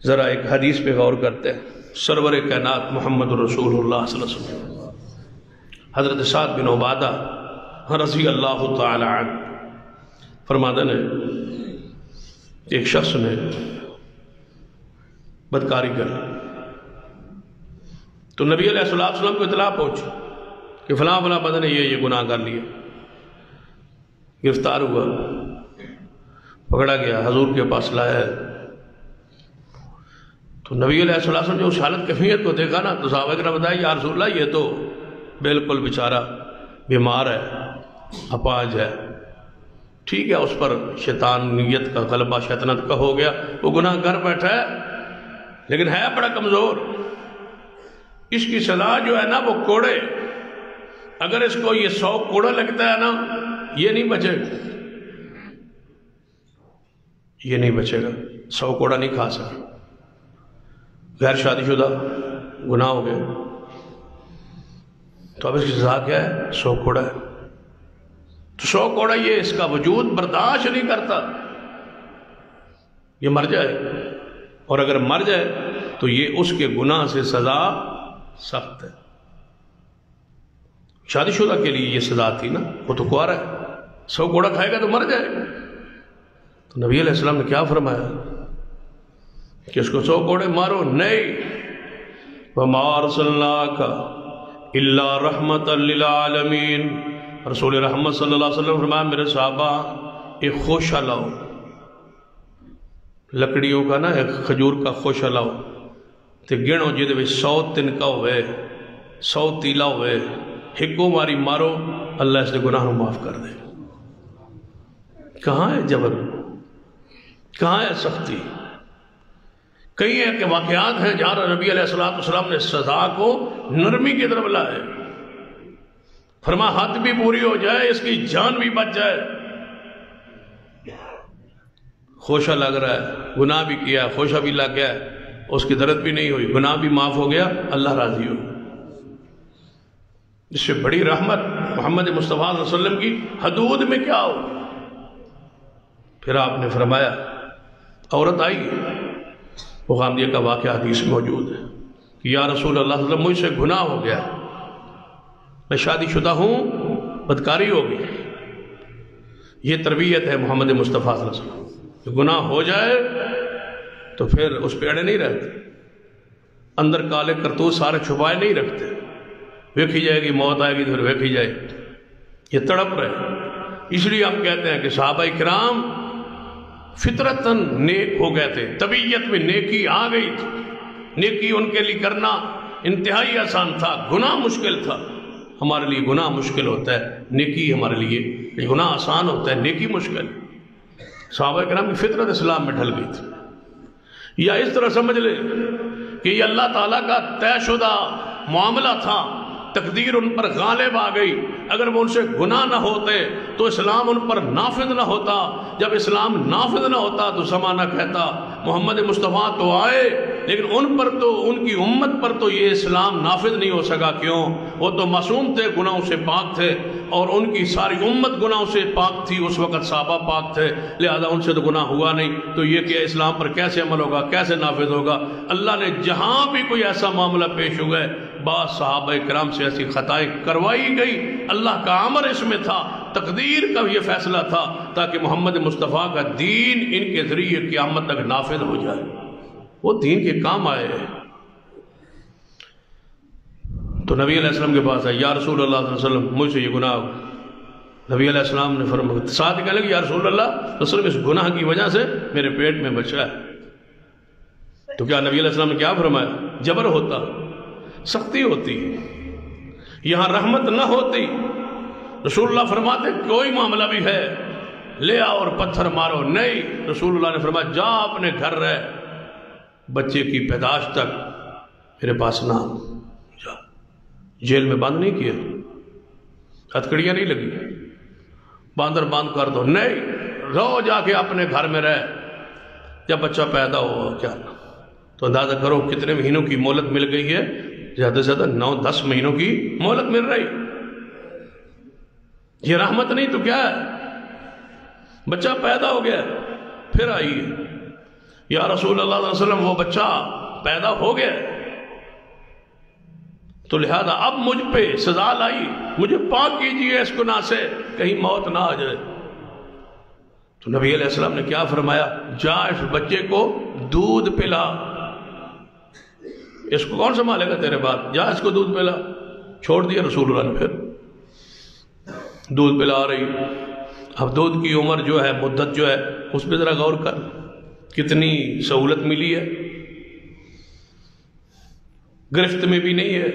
ذرا ایک حدیث پہ غور کرتے ہیں۔ سرور کائنات محمد رسول اللہ صلی اللہ علیہ وسلم حضرت سعد بن عبادہ رضی اللہ تعالی عنہ فرماتے ہیں ایک شخص نے بدکاری کر تو نبی علیہ السلام کو اطلاع پہنچی کہ فلاں فلاں بندے نے یہ گناہ کر لیا، گرفتار ہوا، پکڑا گیا، حضور کے پاس لایا ہے۔ تو نبی علیہ السلام جو اس حالت کیفیت کو دیکھا نا تو صحابہ کرام بتایا یا رسول اللہ یہ تو بالکل بیچارہ بیمار ہے، اپاہج ہے، ٹھیک ہے اس پر شیطانیت کا غلبہ شیطنت کا ہو گیا، وہ گناہ کر بیٹھا ہے لیکن ہے بڑا کمزور، اس کی سزا جو ہے نا وہ کوڑے، اگر اس کو یہ 100 کوڑا لگتا ہے نا یہ نہیں بچے گا، یہ نہیں بچے گا، 100 کوڑا نہیں کھا سکے۔ غیر شادی شدہ گناہ ہو گئے تو اب اس کی سزا کیا ہے؟ 100 کوڑا ہے۔ تو 100 کوڑا یہ اس کا وجود برداشت نہیں کرتا، یہ مر جائے، اور اگر مر جائے تو یہ اس کے گناہ سے سزا سخت ہے۔ شادی شدہ کے لیے یہ سزا تھی نا، وہ تو کوارا ہے، 100 کوڑا کھائے گا تو مر جائے گا۔ تو نبی علیہ السلام نے کیا فرمایا کہ اس کو 100 کوڑے مارو؟ نہیں، وَمَا أَرْسَلْنَاكَ إِلَّا رَحْمَةً لِلْعَالَمِينَ، رسول رحمت صلی اللہ علیہ وسلم فرمایا میرے صحابہ ایک خوشہ لاؤ، لکڑیوں کا نا ایک کھجور کا خوشہ لاؤ تے گنو جہدے وچ 100 تنکا ہوئے، 100 تیلا ہوئے، ہکو ماری مارو، اللہ اس نے گناہ نو معاف کر دے۔ کہاں ہے جبر، کہاں ہے سختی؟ کئی ایک واقعات ہیں جہاں نبی علیہ السلام نے سزا کو نرمی کی طرف لائے، فرما حد بھی پوری ہو جائے، اس کی جان بھی بچ جائے۔ خوشہ لگ رہا ہے، گناہ بھی کیا، خوشہ بھی لگ گیا ہے، اس کی درد بھی نہیں ہوئی، گناہ بھی معاف ہو گیا، اللہ راضی ہو۔ اس سے بڑی رحمت محمد مصطفیٰ صلی اللہ علیہ وسلم کی حدود میں کیا ہو؟ پھر آپ نے فرمایا عورت آئی، وہ غامدیہ کا واقعہ حدیث میں موجود ہے کہ یا رسول اللہ صلی اللہ علیہ وسلم مجھ سے گناہ ہو گیا، میں شادی شدہ ہوں، بدکاری ہو گئی۔ یہ تربیت ہے محمد مصطفیٰ صلی اللہ علیہ وسلم، کہ گناہ ہو جائے تو پھر اس پہ اڑے نہیں رہتے، اندر کالے کرتوت سارے چھپائے نہیں رکھتے، ویکھی جائے گی موت آئے گی تو پھر ویکھی جائے، یہ تڑپ رہے۔ اس لیے ہم کہتے ہیں کہ صحابہ کرام فطرتاً نیک ہو گئے تھے، طبیعت میں نیکی آ گئی تھی، نیکی ان کے لیے کرنا انتہائی آسان تھا، گناہ مشکل تھا۔ ہمارے لیے گناہ مشکل ہوتا ہے، نیکی ہمارے لیے گناہ آسان ہوتا ہے، نیکی مشکل۔ صحابہ کرام کی فطرت اسلام میں ڈھل گئی تھی۔ یا اس طرح سمجھ لیں کہ یہ اللہ تعالیٰ کا طے شدہ معاملہ تھا، تقدیر ان پر غالب آ گئی، اگر وہ ان سے گناہ نہ ہوتے تو اسلام ان پر نافذ نہ ہوتا، جب اسلام نافذ نہ ہوتا تو زمانہ کہتا محمد مصطفیٰ تو آئے لیکن ان پر تو، ان کی امت پر تو یہ اسلام نافذ نہیں ہو سکا۔ کیوں؟ وہ تو معصوم تھے، گناہوں سے پاک تھے، اور ان کی ساری امت گناہوں سے پاک تھی، اس وقت صحابہ پاک تھے، لہذا ان سے تو گناہ ہوا نہیں، تو یہ کہ اسلام پر کیسے عمل ہوگا، کیسے نافذ ہوگا؟ اللہ نے جہاں بھی کوئی ایسا معاملہ پیش ہوا ہے، بعض صحابہ کرام سے ایسی خطائیں کروائی گئی، اللہ کا امر اس میں تھا، تقدیر کا یہ فیصلہ تھا تاکہ محمد مصطفیٰ کا دین ان کے ذریعے قیامت تک نافذ ہو جائے، وہ دین کے کام آئے ہیں۔ تو نبی علیہ السلام کے پاس ہے، یا رسول اللہ صلی اللہ علیہ وسلم مجھ سے یہ گناہ ہو۔ نبی علیہ السلام نے فرمایا، ساتھ کہنے لگے یا رسول اللہ صرف اس گناہ کی وجہ سے میرے پیٹ میں بچا ہے۔ تو کیا نبی علیہ السلام نے کیا فرمایا؟ جبر ہوتا، سختی ہوتی، یہاں رحمت نہ ہوتی، رسول اللہ فرماتے کوئی معاملہ بھی ہے لے آؤ اور پتھر مارو، نہیں، رسول اللہ نے فرمایا جا اپنے گھر رہ، بچے کی پیدائش تک میرے پاس نہ جا۔ جیل میں بند نہیں کیا، ہتھکڑیاں نہیں لگی، باندر باندھ کر دو، نہیں، رو جا کے اپنے گھر میں رہ، جب بچہ پیدا ہو کیا تو اندازہ کرو کتنے مہینوں کی مہلت مل گئی ہے، زیادہ سے زیادہ 9-10 مہینوں کی مہلت مل رہی۔ یہ رحمت نہیں تو کیا ہے؟ بچہ پیدا ہو گیا، پھر آئیے یا رسول اللہ صلی اللہ علیہ وسلم وہ بچہ پیدا ہو گیا تو لہذا اب مجھ پہ سزا لائی، مجھے پاک کیجئے اس گناہ سے، کہیں موت نہ آ جائے۔ تو نبی علیہ السلام نے کیا فرمایا؟ جا اس بچے کو دودھ پلا، اس کو کون سنبھالے گا تیرے بعد، جا اس کو دودھ پلا۔ چھوڑ دیا رسول اللہ نے، پھر دودھ پلا رہی۔ اب دودھ کی عمر جو ہے، مدت جو ہے، اس پہ ذرا غور کر، کتنی سہولت ملی ہے، گرفت میں بھی نہیں ہے،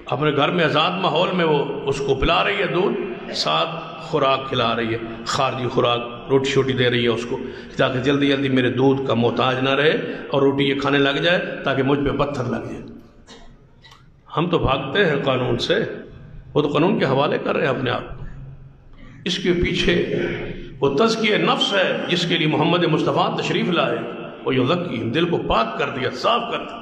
اپنے گھر میں آزاد ماحول میں وہ اس کو پلا رہی ہے دودھ، ساتھ خوراک کھلا رہی ہے، خارجی خوراک، روٹی شوٹی دے رہی ہے اس کو، تاکہ جلدی جلدی میرے دودھ کا محتاج نہ رہے اور روٹی یہ کھانے لگ جائے تاکہ مجھ پہ پتھر لگ جائے۔ ہم تو بھاگتے ہیں قانون سے، وہ تو قانون کے حوالے کر رہے ہیں اپنے آپ۔ اس کے پیچھے وہ تزکیہ نفس ہے جس کے لیے محمد مصطفیٰ تشریف لائے، وہ یزکی، دل کو پاک کر دیا، صاف کر دیا۔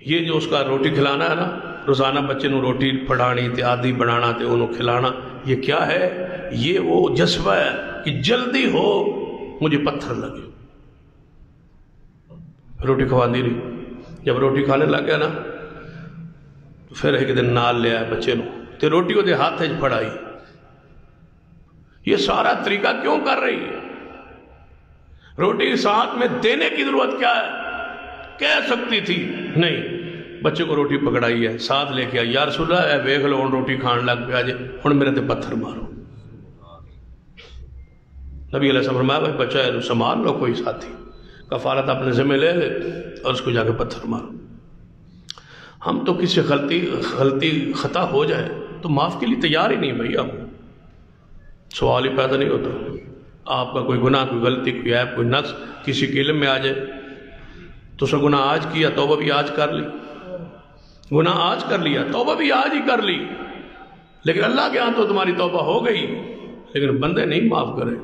یہ جو اس کا روٹی کھلانا ہے نا، روزانہ بچے نو روٹی پڑھانی تے عادی بنانا تے انہوں کھلانا، یہ کیا ہے؟ یہ وہ جذبہ ہے کہ جلدی ہو مجھے پتھر لگے۔ روٹی کھوانی رہی، جب روٹی کھانے لگ گیا نا تو پھر ایک دن نال لے آئے بچے نو تے روٹی کو دے ہاتھ پڑھائی۔ یہ سارا طریقہ کیوں کر رہی ہے؟ روٹی ساتھ میں دینے کی ضرورت کیا ہے؟ کہہ سکتی تھی، نہیں، بچے کو روٹی پکڑائی ہے، ساتھ لے کے آئی، یا رسول اللہ اے ویکھ لو ہن روٹی کھان لگ پیا جے، ہن میرے تے پتھر مارو۔ نبی علیہ السلام فرمایا بھائی بچہ ہے تو سنبھال لو، کوئی ساتھی کفارت اپنے ذمہ لے لے اور اس کو جا کے پتھر مارو۔ ہم تو کسی غلطی خطا ہو جائے تو معاف کے لیے تیار ہی نہیں بھائی، اب سوال ہی پیدا نہیں ہوتا۔ آپ کا کوئی گناہ، کوئی غلطی، کوئی عیب، کوئی نقص کسی کے علم میں آ جائے تو اس نے گناہ آج کیا، توبہ بھی آج کر لی، گناہ آج کر لیا، توبہ بھی آج ہی کر لی، لیکن اللہ کے ہاں تو تمہاری توبہ ہو گئی، لیکن بندے نہیں معاف کرے،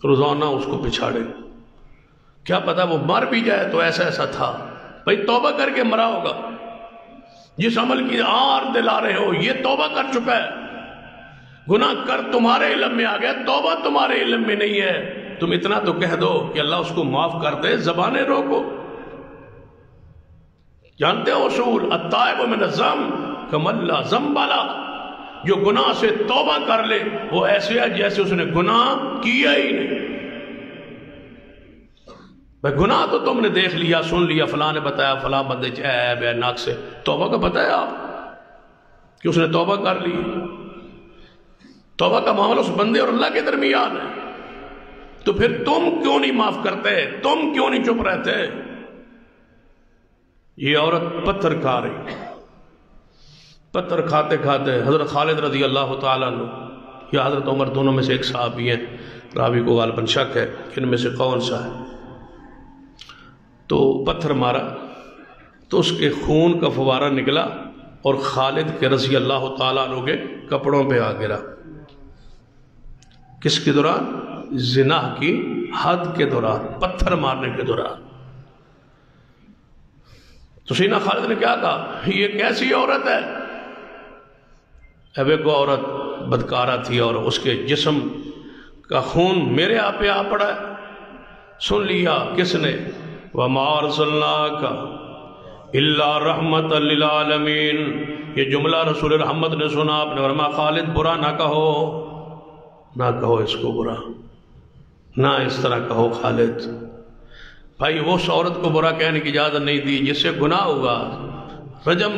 روزانہ اس کو پچھاڑے۔ کیا پتا وہ مر بھی جائے تو ایسا ایسا تھا، بھائی توبہ کر کے مرا ہوگا، جس عمل کی آر دلا رہے ہو یہ توبہ کر چکا ہے، گناہ کر تمہارے علم میں آ گیا، توبہ تمہارے علم میں نہیں ہے، تم اتنا تو کہہ دو کہ اللہ اس کو معاف کر دے، زبانیں روکو۔ جانتے ہو اصول التائب من الذنب کمن لا ذنب له، جو گناہ سے توبہ کر لے وہ ایسے ہے جیسے اس نے گناہ کیا ہی نہیں۔ بھائی گناہ تو تم نے دیکھ لیا، سن لیا، فلاں نے بتایا فلاں بندے عیب ہے، ناک سے، توبہ کا پتہ ہے آپ کہ اس نے توبہ کر لی؟ توبہ کا معاملہ اس بندے اور اللہ کے درمیان ہے، تو پھر تم کیوں نہیں معاف کرتے؟ تم کیوں نہیں چپ رہتے؟ یہ عورت پتھر کھا رہی، پتھر کھاتے کھاتے حضرت خالد رضی اللہ تعالیٰ عنہ یا حضرت عمر، دونوں میں سے ایک صحابی ہیں، راوی کو غالباً شک ہے کہ ان میں سے کون سا ہے، تو پتھر مارا تو اس کے خون کا فوارہ نکلا اور خالد کے رضی اللہ تعالیٰ عنہ کے کپڑوں پہ آ گرا۔ کس کے دوران؟ زنا کی حد کے دوران، پتھر مارنے کے دوران۔ تو سیدنا خالد نے کیا کہا؟ یہ کیسی عورت ہے؟ اب ایک عورت بدکارہ تھی اور اس کے جسم کا خون میرے آپ پہ آ پڑا ہے۔ سن لیا کس نے؟ وَمَا أَرْسَلْنَاكَ إِلَّا رَحْمَةً لِلْعَالَمِينَ، یہ جملہ رسول رحمت نے سنا، آپ نے فرمایا خالد برا نہ کہو، نہ کہو اس کو برا، نہ اس طرح کہو خالد۔ بھائی وہ اس عورت کو برا کہنے کی اجازت نہیں دی جس سے گناہ ہوگا، رجم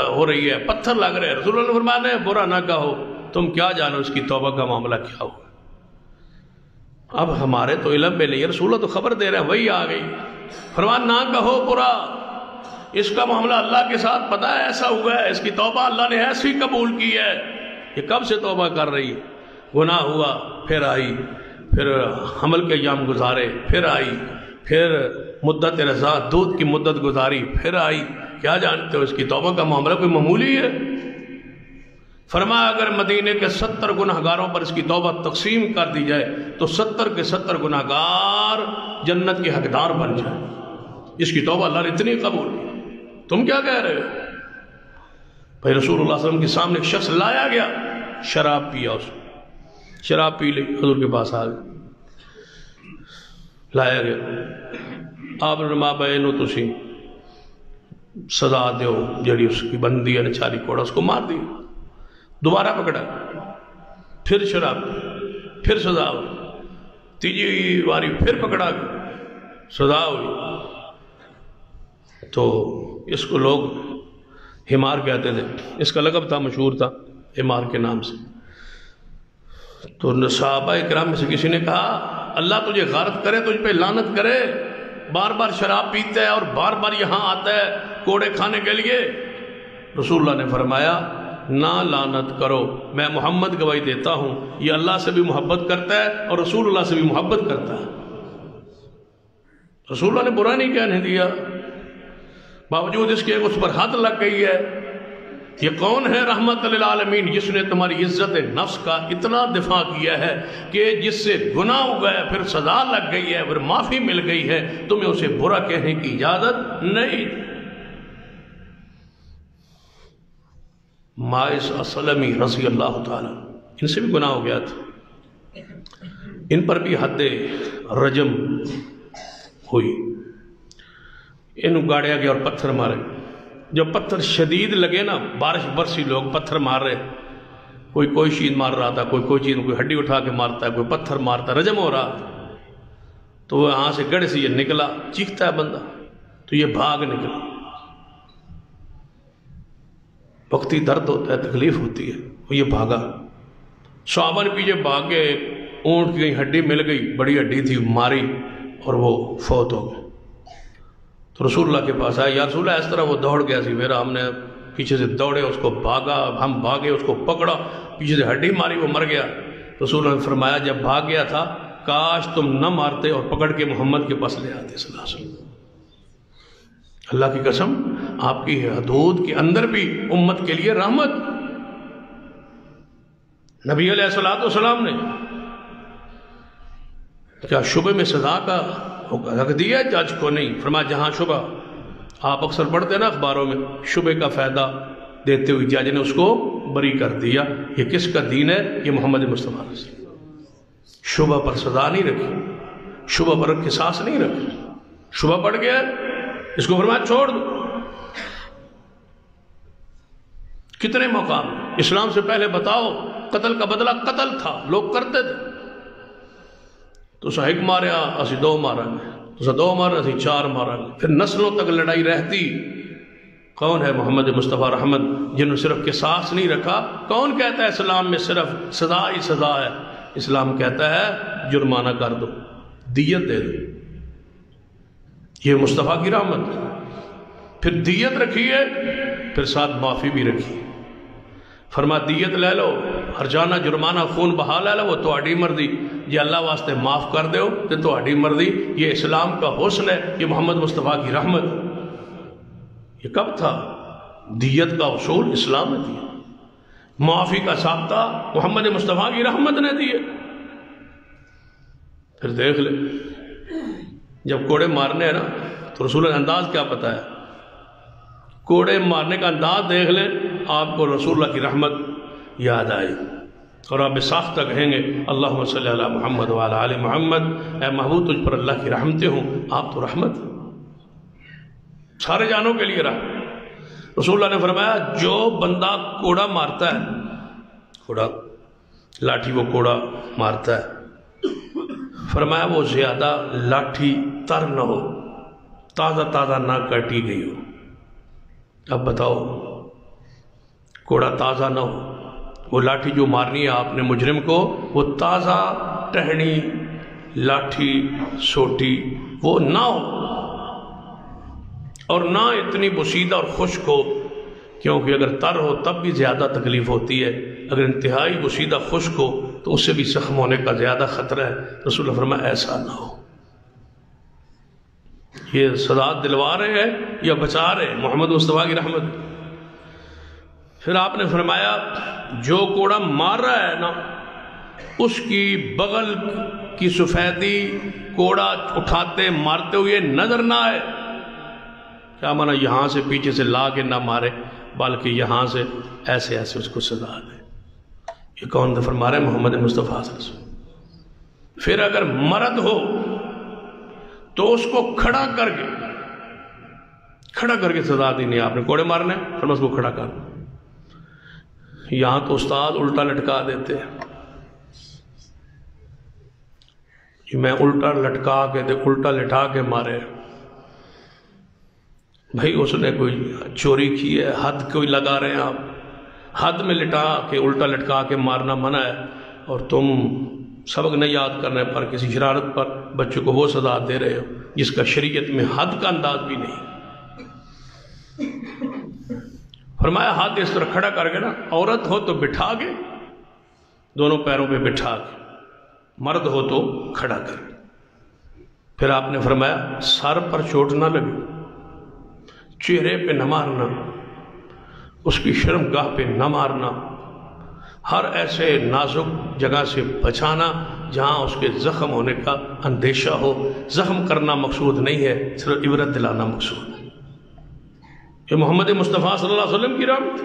ہو رہی ہے، پتھر لگ رہے ہیں، رسول اللہ نے فرمایا نہیں برا نہ کہو، تم کیا جانو اس کی توبہ کا معاملہ کیا ہوا۔ اب ہمارے تو علم میں نہیں، رسول اللہ تو خبر دے رہے ہیں، وہی آ گئی، فرمایا نہ کہو برا، اس کا معاملہ اللہ کے ساتھ پتہ ہے ایسا ہوا ہے، اس کی توبہ اللہ نے ایسی قبول کی ہے، یہ کب سے توبہ کر رہی ہے، گناہ ہوا پھر آئی، پھر حمل کے ایام گزارے پھر آئی، پھر مدت رضا دودھ کی مدت گزاری پھر آئی، کیا جانتے ہو اس کی توبہ کا معاملہ کوئی معمولی ہے؟ فرمایا اگر مدینے کے 70 گناہگاروں پر اس کی توبہ تقسیم کر دی جائے تو 70 کے 70 گناہگار جنت کے حقدار بن جائے، اس کی توبہ اللہ نے اتنی قبول کی، تم کیا کہہ رہے ہو؟ بھائی رسول اللہ صلی اللہ علیہ وسلم کے سامنے ایک شخص لایا گیا، شراب پیا، اس شراب پی لی، حضور کے پاس آ گیا، لایا گیا، آپ نے فرمایا بہنو تسی سزا دیو جڑی اس کی بندی ہے نچاری کوڑا، اس کو مار دی، دوبارہ پکڑا، پھر شراب، پھر سزا ہوئی، تیجی باری پھر پکڑا گیا، سزا ہوئی، تو اس کو لوگ حمار کہتے تھے، اس کا لقب تھا، مشہور تھا حمار کے نام سے۔ تو صحابہ اکرام میں سے کسی نے کہا اللہ تجھے غارت کرے، تجھ پہ لعنت کرے، بار بار شراب پیتا ہے اور بار بار یہاں آتا ہے کوڑے کھانے کے لیے۔ رسول اللہ نے فرمایا نہ لعنت کرو، میں محمد گواہی دیتا ہوں یہ اللہ سے بھی محبت کرتا ہے اور رسول اللہ سے بھی محبت کرتا ہے۔ رسول اللہ نے برا نہیں کہنے دیا، باوجود اس کے اس پر حد لگ گئی ہے۔ یہ کون ہے رحمت للعالمین جس نے تمہاری عزت نفس کا اتنا دفاع کیا ہے کہ جس سے گناہ ہو گیا پھر سزا لگ گئی ہے، پھر معافی مل گئی ہے، تمہیں اسے برا کہنے کی اجازت نہیں۔ مائس اسلمی رضی اللہ تعالیٰ، ان سے بھی گناہ ہو گیا تھا، ان پر بھی حد رجم ہوئی، انہوں گاڑیا گیا اور پتھر مارے۔ جب پتھر شدید لگے نا، بارش برسی، لوگ پتھر مار رہے، کوئی چیز مار رہا تھا، کوئی چیز، کوئی ہڈی اٹھا کے مارتا ہے، کوئی پتھر مارتا ہے، رجم ہو رہا تھا، تو وہ یہاں سے گڑھے سے یہ نکلا، چیختا ہے بندہ، تو یہ بھاگ نکلا، وقتی درد ہوتا ہے، تکلیف ہوتی ہے، وہ یہ بھاگا، صحابہ نے پیچھے بھاگ کے اونٹ کی ہڈی مل گئی، بڑی ہڈی تھی، ماری اور وہ فوت ہو گئے۔ تو رسول اللہ کے پاس آیا، یا رسول اللہ اس طرح وہ دوڑ گیا سی، پھر ہم نے پیچھے سے دوڑے، اس کو بھاگا، ہم بھاگے، اس کو پکڑا، پیچھے سے ہڈی ماری، وہ مر گیا۔ رسول اللہ نے فرمایا جب بھاگ گیا تھا کاش تم نہ مارتے اور پکڑ کے محمد کے پاس لے آتے صلی اللہ علیہ وسلم۔ اللہ کی قسم، آپ کی حدود کے اندر بھی امت کے لیے رحمت۔ نبی علیہ السلام نے کیا شبہ میں سزا کا حق دیا جج کو؟ نہیں، فرمایا جہاں شبہ، آپ اکثر پڑھتے ہیں نا اخباروں میں، شبہ کا فائدہ دیتے ہوئے جج نے اس کو بری کر دیا۔ یہ کس کا دین ہے؟ یہ محمد مصطفیٰ علیہ السلام۔ شبہ پر سزا نہیں رکھی، شبہ پر قصاص نہیں رکھی، شبہ پڑ گیا اس کو فرمایا چھوڑ دو۔ کتنے مقام اسلام سے پہلے بتاؤ قتل کا بدلہ قتل تھا، لوگ کرتے تھے، تو سا ایک ماریا اسی دو مارا گے، تو سا دو مارا اسی چار مارا گے، پھر نسلوں تک لڑائی رہتی۔ کون ہے محمد مصطفیٰ رحمت جنہوں نے صرف قصاص نہیں رکھا؟ کون کہتا ہے اسلام میں صرف سزا ہی سزا ہے؟ اسلام کہتا ہے جرمانہ کر دو، دیت دے دو، یہ مصطفیٰ کی رحمت ہے۔ پھر دیت رکھی ہے، پھر ساتھ معافی بھی رکھی۔ فرما دیت لے لو، ہرجانہ جرمانہ خون بہا لے لو، وہ تہاڈی مرضی، یہ اللہ واسطے معاف کر دیو تو تہاڈی مرضی۔ یہ اسلام کا حسن ہے، یہ محمد مصطفیٰ کی رحمت۔ یہ کب تھا؟ دیت کا اصول اسلام نے دیا، معافی کا ضابطہ محمد مصطفیٰ کی رحمت نے دیے۔ پھر دیکھ لے، جب کوڑے مارنے ہیں نا تو رسول اللہ انداز کیا پتا ہے؟ کوڑے مارنے کا انداز دیکھ لیں، آپ کو رسول اللہ کی رحمت یاد آئی اور آپ ساختہ کہیں گے اللہم صلی علی محمد وعلی آل محمد، اے محبوب تجھ پر اللہ کی رحمتیں ہوں، آپ تو رحمت سارے جانوں کے لیے رحمت۔ رسول اللہ نے فرمایا جو بندہ کوڑا مارتا ہے، کوڑا لاٹھی وہ کوڑا مارتا ہے، فرمایا وہ زیادہ لاٹھی تر نہ ہو، تازہ تازہ نہ کٹی گئی ہو، اب بتاؤ کوڑا تازہ نہ ہو، وہ لاٹھی جو مارنی ہے آپ نے مجرم کو، وہ تازہ ٹہنی لاٹھی سوٹی وہ نہ ہو، اور نہ اتنی بوسیدہ اور خشک ہو، کیونکہ اگر تر ہو تب بھی زیادہ تکلیف ہوتی ہے، اگر انتہائی بوسیدہ خشک ہو تو اس سے بھی زخم ہونے کا زیادہ خطرہ ہے۔ رسول اللہ فرمایا ایسا نہ ہو۔ یہ سزا دلوا رہے ہیں یا بچا رہے ہیں؟ محمد مصطفیٰ کی رحمت۔ پھر آپ نے فرمایا جو کوڑا مار رہا ہے نا، اس کی بغل کی سفیدی کوڑا اٹھاتے مارتے ہوئے نظر نہ آئے۔ کیا مانا؟ یہاں سے پیچھے سے لا کے نہ مارے، بلکہ یہاں سے ایسے ایسے اس کو سزا دے۔ یہ کون دے فرما رہے ہیں؟ محمد مصطفیٰ صلی اللہ علیہ وسلم۔ پھر اگر مرد ہو تو اس کو کھڑا کر کے سزا دینی ہے۔ آپ نے کوڑے مارنے پھر اس کو کھڑا کر۔ یہاں تو استاد الٹا لٹکا دیتے ہیں، میں الٹا لٹکا کے الٹا لٹا کے مارے۔ بھائی اس نے کوئی چوری کی ہے، حد کوئی لگا رہے ہیں آپ، حد میں لٹا کے الٹا لٹکا کے مارنا منع ہے، اور تم سبق نہیں یاد کرنے پر کسی شرارت پر بچوں کو وہ سزا دے رہے ہو جس کا شریعت میں حد کا انداز بھی نہیں۔ فرمایا ہاتھ اس طرح کھڑا کر کے نا، عورت ہو تو بٹھا کے، دونوں پیروں پہ بٹھا کے، مرد ہو تو کھڑا کر۔ پھر آپ نے فرمایا سر پر چوٹ نہ لگے، چہرے پہ نہ مارنا، اس کی شرم گاہ پہ نہ مارنا، ہر ایسے نازک جگہ سے بچانا جہاں اس کے زخم ہونے کا اندیشہ ہو۔ زخم کرنا مقصود نہیں ہے، صرف عبرت دلانا مقصود ہے۔ یہ محمد مصطفیٰ صلی اللہ علیہ وسلم کی رحمت۔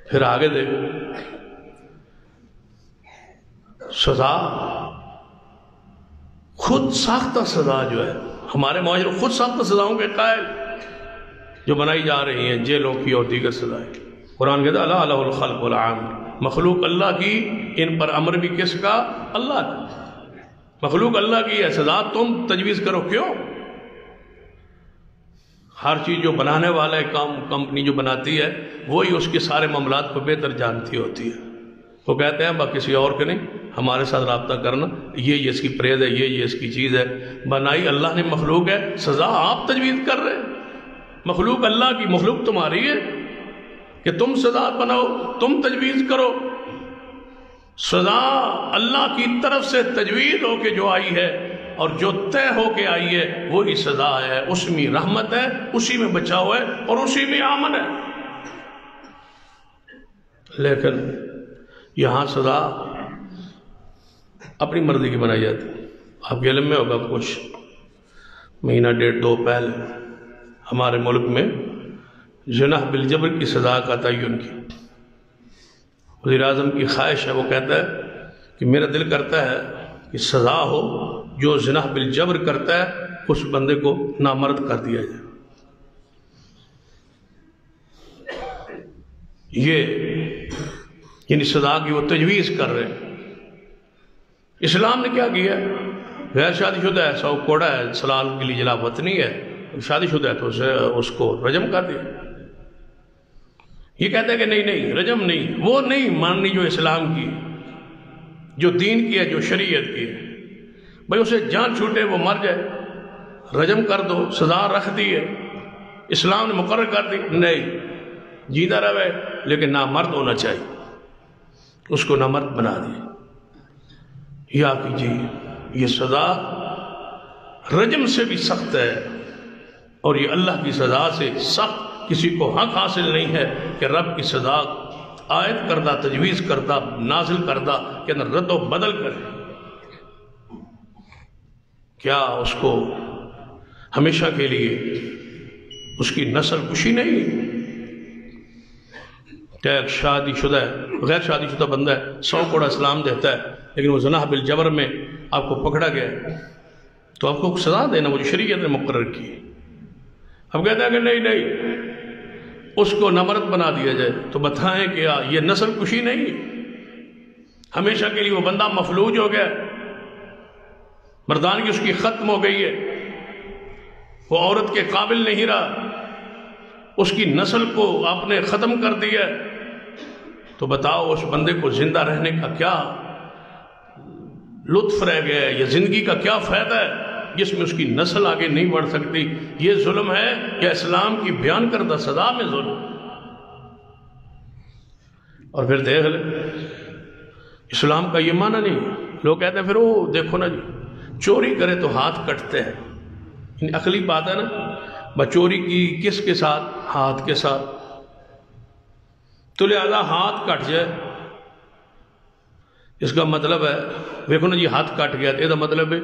پھر آگے دیکھو، سزا خود ساختہ سزا جو ہے، ہمارے معاشرے خود ساختہ سزاؤں کے قائل جو بنائی جا رہی ہیں، جیلوں کی اور دیگر سزائیں۔ قرآن کہتا ہے اللہ الہ الخلق والامر، مخلوق اللہ کی، ان پر امر بھی کس کا؟ اللہ کا۔ مخلوق اللہ کی ہے، سزا تم تجویز کرو، کیوں؟ ہر چیز جو بنانے والا ہے، کمپنی جو بناتی ہے وہی اس کے سارے معاملات کو بہتر جانتی ہوتی ہے۔ وہ کہتے ہیں با کسی اور کے نہیں، ہمارے ساتھ رابطہ کرنا، یہ اس کی پرہیز ہے، یہ اس کی چیز ہے۔ بنائی اللہ نے مخلوق ہے، سزا آپ تجویز کر رہے ہیں۔ مخلوق اللہ کی، مخلوق تمہاری ہے کہ تم سزا بناؤ، تم تجویز کرو۔ سزا اللہ کی طرف سے تجویز ہو کے جو آئی ہے اور جو طے ہو کے آئی ہے وہی سزا ہے، اس میں رحمت ہے، اسی میں بچاؤ ہے اور اسی میں امن ہے۔ لیکن یہاں سزا اپنی مرضی کی بنائی جاتی ہے۔ آپ کے علم میں ہوگا کچھ مہینہ ڈیڑھ دو پہلے ہمارے ملک میں زنا بالجبر کی سزا کا تعین کی۔ وزیر اعظم کی خواہش ہے، وہ کہتا ہے کہ میرا دل کرتا ہے کہ سزا ہو، جو زنا بالجبر کرتا ہے اس بندے کو نامرد کر دیا جائے۔ یہ یعنی سزا کی وہ تجویز کر رہے ہیں۔ اسلام نے کیا کیا؟ غیر شادی شدہ ہے، سو کوڑا ہے، سلال کے لیے جلا وطنی ہے، شادی شدہ ہے تو اس کو رجم کر دیا۔ یہ کہتا ہے کہ نہیں رجم نہیں، وہ نہیں ماننی جو اسلام کی، جو دین کی ہے، جو شریعت کی ہے۔ بھئی اسے جان چھوٹے وہ مر جائے، رجم کر دو، سزا رکھ دی ہے، اسلام نے مقرر کر دی، نہیں جیندہ رہے لیکن نامرد ہونا چاہیے، اس کو نامرد بنا دیا۔ یا کیجیے یہ سزا رجم سے بھی سخت ہے، اور یہ اللہ کی سزا سے سخت کسی کو حق حاصل نہیں ہے کہ رب کی سزا عائد کردہ، تجویز کردہ، نازل کردہ کے اندر رد و بدل کرے۔ کیا اس کو ہمیشہ کے لیے اس کی نسل کشی نہیں؟ کیا ایک شادی شدہ ہے، غیر شادی شدہ بندہ ہے، 100 کوڑا اسلام دیتا ہے، لیکن وہ زنا بالجبر میں آپ کو پکڑا گیا تو آپ کو سزا دینا وہ جو شریعت نے مقرر کی۔ اب کہتے ہیں کہ نہیں اس کو نامرد بنا دیا جائے، تو بتائیں کہ یہ نسل کشی نہیں ہے؟ ہمیشہ کے لیے وہ بندہ مفلوج ہو گیا، مردانگی اس کی ختم ہو گئی ہے۔ وہ عورت کے قابل نہیں رہا، اس کی نسل کو آپ نے ختم کر دیا، تو بتاؤ اس بندے کو زندہ رہنے کا کیا لطف رہ گیا ہے، یا زندگی کا کیا فائدہ ہے جس میں اس کی نسل آگے نہیں بڑھ سکتی؟ یہ ظلم ہے یا اسلام کی بیان کردہ سزا میں ظلم؟ اور پھر دیکھ لیں اسلام کا یہ معنی نہیں، لوگ کہتے ہیں پھر وہ دیکھو نا جی چوری کرے تو ہاتھ کٹتے ہیں، عقلی بات ہے نا، چوری کی کس کے ساتھ؟ ہاتھ کے ساتھ، تو لہذا ہاتھ کٹ جائے، اس کا مطلب ہے دیکھو نا جی ہاتھ کٹ گیا، یہ مطلب ہے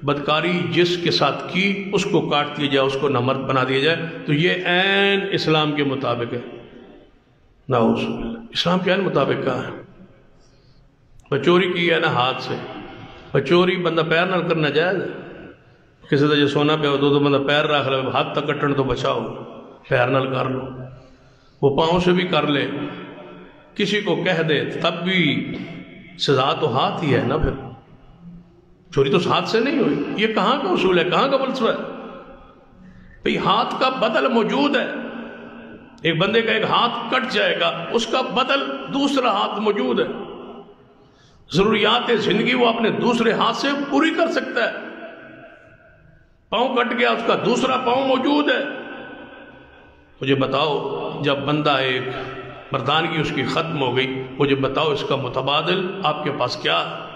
بدکاری جس کے ساتھ کی اس کو کاٹ دیا جائے، اس کو نامرد بنا دیا جائے، تو یہ عین اسلام کے مطابق ہے۔ نعوذ باللہ، اسلام کے عین مطابق کہاں ہے؟ چوری کی ہے نا ہاتھ سے، چوری بندہ پیر نہ کرنا جائز ہے، کسی طرح سونا پہ ہو تو بندہ پیر رکھ لے، ہاتھ تک کٹن تو بچاؤ، پیر نہ کر لو، وہ پاؤں سے بھی کر لے، کسی کو کہہ دے تب بھی سزا تو ہاتھ ہی ہے نا، پھر چوری تو ہاتھ سے نہیں ہوئی۔ یہ کہاں کا اصول ہے، کہاں کا فلسفہ ہے؟ بھئی ہاتھ کا بدل موجود ہے، ایک بندے کا ایک ہاتھ کٹ جائے گا، اس کا بدل دوسرا ہاتھ موجود ہے، ضروریات زندگی وہ اپنے دوسرے ہاتھ سے پوری کر سکتا ہے۔ پاؤں کٹ گیا، اس کا دوسرا پاؤں موجود ہے۔ مجھے بتاؤ جب بندہ ایک مردانگی اس کی ختم ہو گئی، مجھے بتاؤ اس کا متبادل آپ کے پاس کیا ہے؟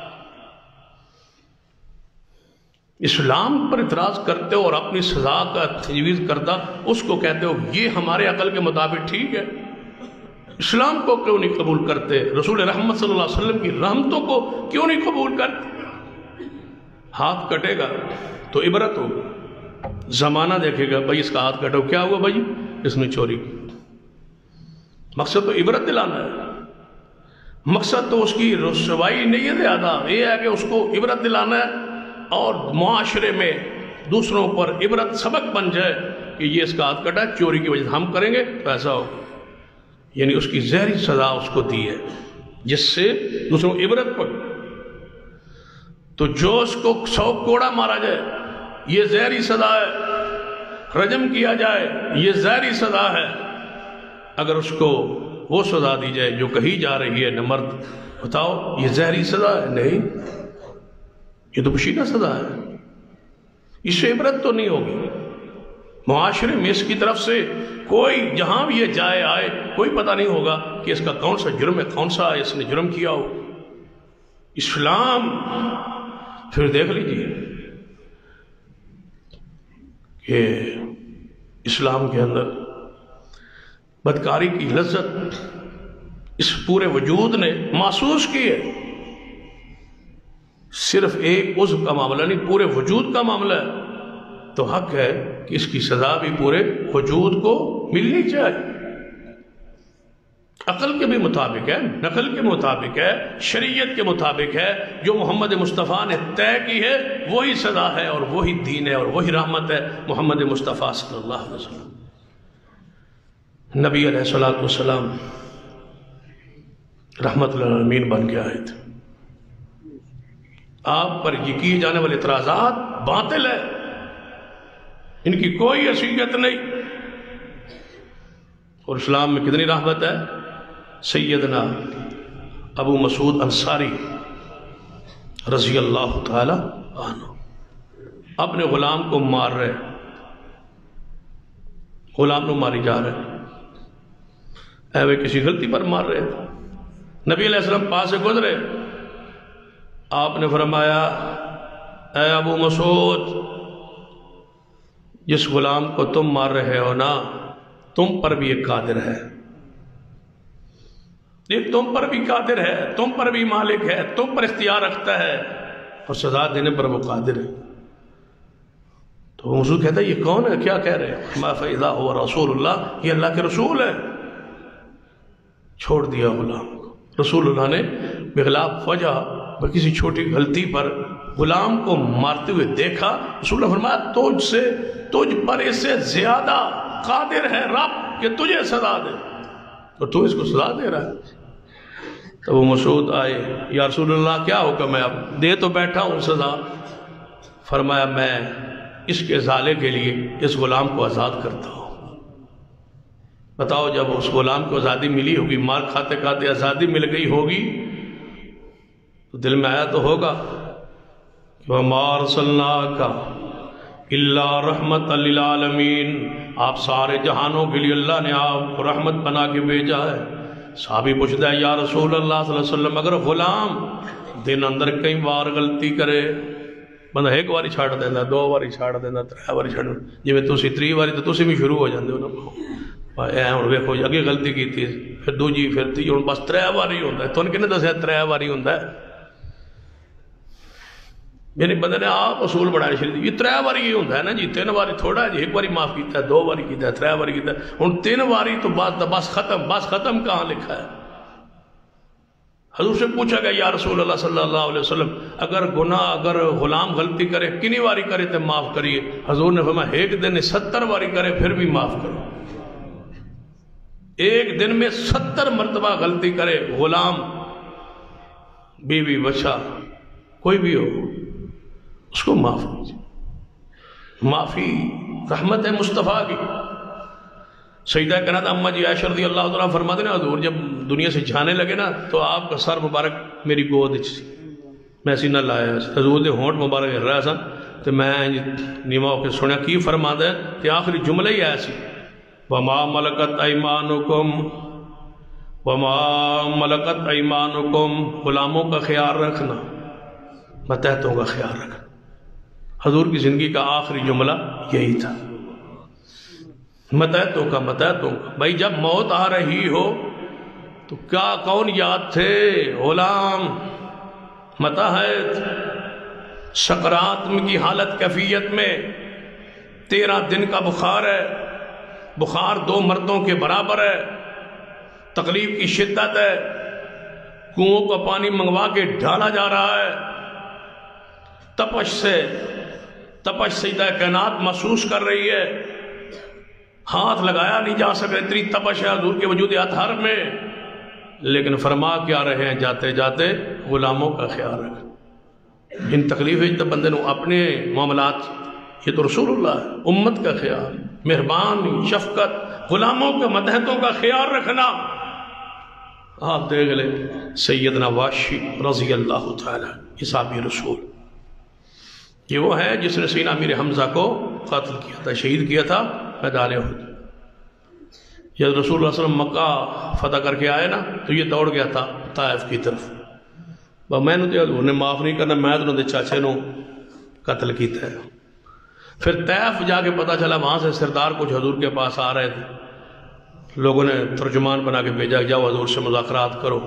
اسلام پر اعتراض کرتے ہو اور اپنی سزا کا تجویز کردہ اس کو کہتے ہو یہ ہمارے عقل کے مطابق ٹھیک ہے۔ اسلام کو کیوں نہیں قبول کرتے؟ رسول رحمت صلی اللہ علیہ وسلم کی رحمتوں کو کیوں نہیں قبول کرتے؟ ہاتھ کٹے گا تو عبرت ہوگی، زمانہ دیکھے گا بھائی اس کا ہاتھ کٹو، کیا ہوا بھائی اس نے چوری کی، مقصد تو عبرت دلانا ہے، مقصد تو اس کی رسوائی نہیں ہے زیادہ، یہ ہے کہ اس کو عبرت دلانا ہے اور معاشرے میں دوسروں پر عبرت سبق بن جائے کہ یہ اس کا ہاتھ کٹا ہے چوری کی وجہ سے، ہم کریں گے تو ایسا ہو، یعنی اس کی زہری سزا اس کو دی ہے جس سے دوسروں کو عبرت پڑ۔ تو جو اس کو 100 کوڑا مارا جائے یہ زہری سزا ہے، رجم کیا جائے یہ زہری سزا ہے، اگر اس کو وہ سزا دی جائے جو کہی جا رہی ہے نمرد، بتاؤ یہ زہری سزا ہے؟ نہیں، یہ تو پوشیدہ سزا ہے، اس سے عبرت تو نہیں ہوگی۔ معاشرے میں اس کی طرف سے کوئی جہاں بھی یہ جائے آئے کوئی پتہ نہیں ہوگا کہ اس کا کون سا جرم ہے، کون سا اس نے جرم کیا ہو۔ اسلام پھر دیکھ لیجیے کہ اسلام کے اندر بدکاری کی لذت اس پورے وجود نے محسوس کی ہے، صرف ایک عضو کا معاملہ نہیں، پورے وجود کا معاملہ ہے، تو حق ہے کہ اس کی سزا بھی پورے وجود کو ملنی چاہیے، عقل کے بھی مطابق ہے، نقل کے مطابق ہے، شریعت کے مطابق ہے، جو محمد مصطفیٰ نے طے کی ہے وہی سزا ہے اور وہی دین ہے اور وہی رحمت ہے۔ محمد مصطفیٰ صلی اللہ علیہ وسلم نبی علیہ السلام رحمت للعالمین بن کے آئے تھے، آپ پر یہ کیے جانے والے اعتراضات باطل ہے، ان کی کوئی حیثیت نہیں، اور اسلام میں کتنی رحمت ہے۔ سیدنا ابو مسعود انصاری رضی اللہ تعالی عنہ اپنے غلام کو مار رہے، غلام کو ماری جا رہے، اے وہ کسی غلطی پر مار رہے، نبی علیہ السلام پاس سے گزرے، آپ نے فرمایا اے ابو مسعود جس غلام کو تم مار رہے ہو نا تم پر بھی ایک قادر ہے، یہ تم پر بھی قادر ہے، تم پر بھی مالک ہے، تم پر اختیار رکھتا ہے اور سزا دینے پر وہ قادر ہے۔ تو وہ موضوع کہتا ہے یہ کون ہے، کیا کہہ رہے ہیں؟ ما فَإِذَا هُوَ رسول اللہ، یہ اللہ کے رسول ہے۔ چھوڑ دیا غلام کو، رسول اللہ نے بخلاف وجہ پر کسی چھوٹی غلطی پر غلام کو مارتے ہوئے دیکھا، رسول اللہ فرمایا تجھ پر اس سے زیادہ قادر ہے رب کہ تجھے سزا دے، اور تو اس کو سزا دے رہا ہے۔ تو وہ مسعود آئے، یا رسول اللہ کیا حکم ہے؟ اب دے تو بیٹھا ہوں سزا۔ فرمایا میں اس کے ازالے کے لیے اس غلام کو آزاد کرتا ہوں۔ بتاؤ جب اس غلام کو آزادی ملی ہوگی، مار کھاتے کھاتے آزادی مل گئی ہوگی، تو دل میں آیا تو ہوگا کہ وَمَا أَرْسَلْنَاكَ إِلَّا رَحْمَةً لِلْعَالَمِينَ، آپ سارے جہانوں کے لیے اللہ نے آپ کو رحمت بنا کے بھیجا ہے۔ صحابی پوچھتا ہے یا رسول اللہ صلی اللہ علیہ وسلم اگر غلام دن اندر کئی بار غلطی کرے، بندہ ایک باری چھاڑ دینا، دو باری چھاڑ دینا، ترے باری چھاڑ دینا، جی تسی تری باری تو تسی بھی شروع ہو جاندے ہو نا، اے ہن ویکھو اگے غلطی کیتی پھر دوجی پھر تیجی، ہن بس ترے باری ہوندا ہے، تھانوں کنے دسیا ترے باری ہوندا ہے؟ یعنی بندے نے آپ اصول بنائے شریعت یہ ترے باری ہی ہوندا ہے نا جی، تین باری تھوڑا ہے جی، ایک باری معاف کیتا ہے، دو باری کیتا ہے، ترے باری کیتا ہے، ہن تین باری تو بس ختم کہاں لکھا ہے؟ حضور سے پوچھا گیا یا رسول اللہ صلی اللہ علیہ وسلم اگر غلام غلطی کرے کنی باری کرے تو معاف کریے؟ حضور نے فرمایا ایک دن 70 باری کرے پھر بھی معاف کرو۔ ایک دن میں 70 مرتبہ غلطی کرے غلام، بیوی، بچہ، کوئی بھی ہو، اس کو معاف کیجیے۔ معافی رحمت ہے مصطفیٰ کی۔ سیدہ کائنات اماں جی عائشہ رضی اللہ تعالیٰ فرماتے ہیں حضور جب دنیا سے جانے لگے نا تو آپ کا سر مبارک میری گود میں سینہ لایا، حضور دے ہونٹ مبارک ہل رہا سا تو میں نیما ہو کے سنیا کی فرماتا ہے کہ آخری جملہ ہی آیا سی وَمَا مَلَكَتْ أَيْمَانُكُمْ وَمَا مَلَكَتْ أَيْمَانُكُمْ، غلاموں کا خیال رکھنا، متحتوں کا خیال رکھنا۔ حضور کی زندگی کا آخری جملہ یہی تھا، متحتوں کا بھائی جب موت آ رہی ہو تو کیا کون یاد تھے؟ غلام، متحت، سکرات کی حالت کیفیت میں 13 دن کا بخار ہے، بخار 2 مردوں کے برابر ہے، تکلیف کی شدت ہے، کنووں کا پانی منگوا کے ڈالا جا رہا ہے، تپش سیدہ کائنات محسوس کر رہی ہے، ہاتھ لگایا نہیں جا سکے، اتنی تپش ہے حضور کے وجود اطہر میں، لیکن فرما کیا رہے ہیں جاتے جاتے غلاموں کا خیال رکھ۔ ان تکلیفیں جب بندے نو اپنے معاملات، یہ تو رسول اللہ ہے، امت کا خیال، مہربانی، شفقت، غلاموں کے متحتوں کا خیال رکھنا۔ آپ دیکھ لیں سیدنا واشی رضی اللہ تعالی، یہ صحابی رسول، یہ وہ ہے جس نے سیدنا امیر حمزہ کو قتل کیا تھا، شہید کیا تھا میدان احد۔ جب رسول اللہ صلی اللہ علیہ وسلم مکہ فتح کر کے آئے نا تو یہ دوڑ گیا تھا طائف کی طرف، میں نے حضور نے معاف نہیں کرنا، میں تو چاچے نو قتل کیتا ہے۔ پھر طائف جا کے پتہ چلا، وہاں سے سردار کچھ حضور کے پاس آ رہے تھے، لوگوں نے ترجمان بنا کے بھیجا کہ جاؤ حضور سے مذاکرات کرو۔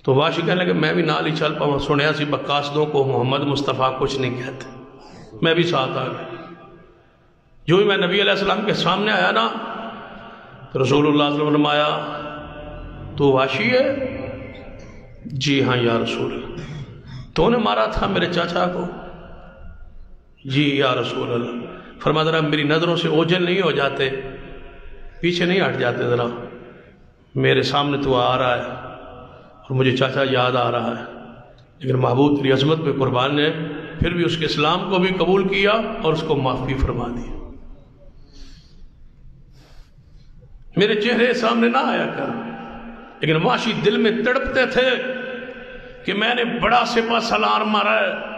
تو واشی کہنے لگے میں بھی نال ہی چل پاؤں، سنیا سی بکاسدوں کو محمد مصطفیٰ کچھ نہیں کہتے، میں بھی ساتھ آ گیا۔ جو ہی میں نبی علیہ السلام کے سامنے آیا نا تو رسول اللہ صلی اللہ علیہ وسلم آیا، تو واشی ہے؟ جی ہاں یا رسول اللہ۔ تو نے مارا تھا میرے چاچا کو؟ جی یا رسول اللہ۔ فرمایا ذرا میری نظروں سے اوجھل نہیں ہو جاتے، پیچھے نہیں ہٹ جاتے، ذرا میرے سامنے تو آ رہا ہے اور مجھے چاچا یاد آ رہا ہے، لیکن محبوب تیری عظمت پہ قربان نے پھر بھی اس کے اسلام کو بھی قبول کیا اور اس کو معاف بھی فرما دیا۔ میرے چہرے سامنے نہ آیا کر، لیکن واشی دل میں تڑپتے تھے کہ میں نے بڑا سپہ سالار مارا ہے،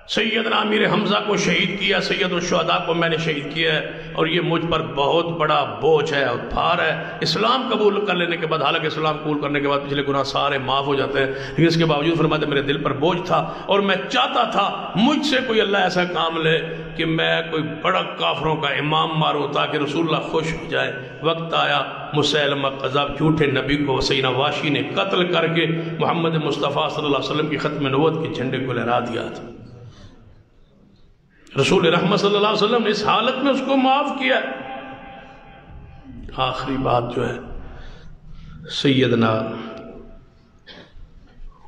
سیدنا امیر حمزہ کو شہید کیا، سید الشہداء کو میں نے شہید کیا ہے، اور یہ مجھ پر بہت بڑا بوجھ ہے اور بھار ہے۔ اسلام قبول کر لینے کے بعد، حالانکہ اسلام قبول کرنے کے بعد پچھلے گناہ سارے معاف ہو جاتے ہیں، لیکن اس کے باوجود فرماتے میرے دل پر بوجھ تھا اور میں چاہتا تھا مجھ سے کوئی اللہ ایسا کام لے کہ میں کوئی بڑا کافروں کا امام ماروں تاکہ رسول اللہ خوش ہو جائے۔ وقت آیا، مسیلمہ قذاب جھوٹے نبی کو سیدنا واشی نے قتل کر کے محمد مصطفیٰ صلی اللہ علیہ وسلم کی ختم نبوت کے جھنڈے کو لہرا دیا تھا۔ رسول رحمت صلی اللہ علیہ وسلم نے اس حالت میں اس کو معاف کیا۔ آخری بات جو ہے سیدنا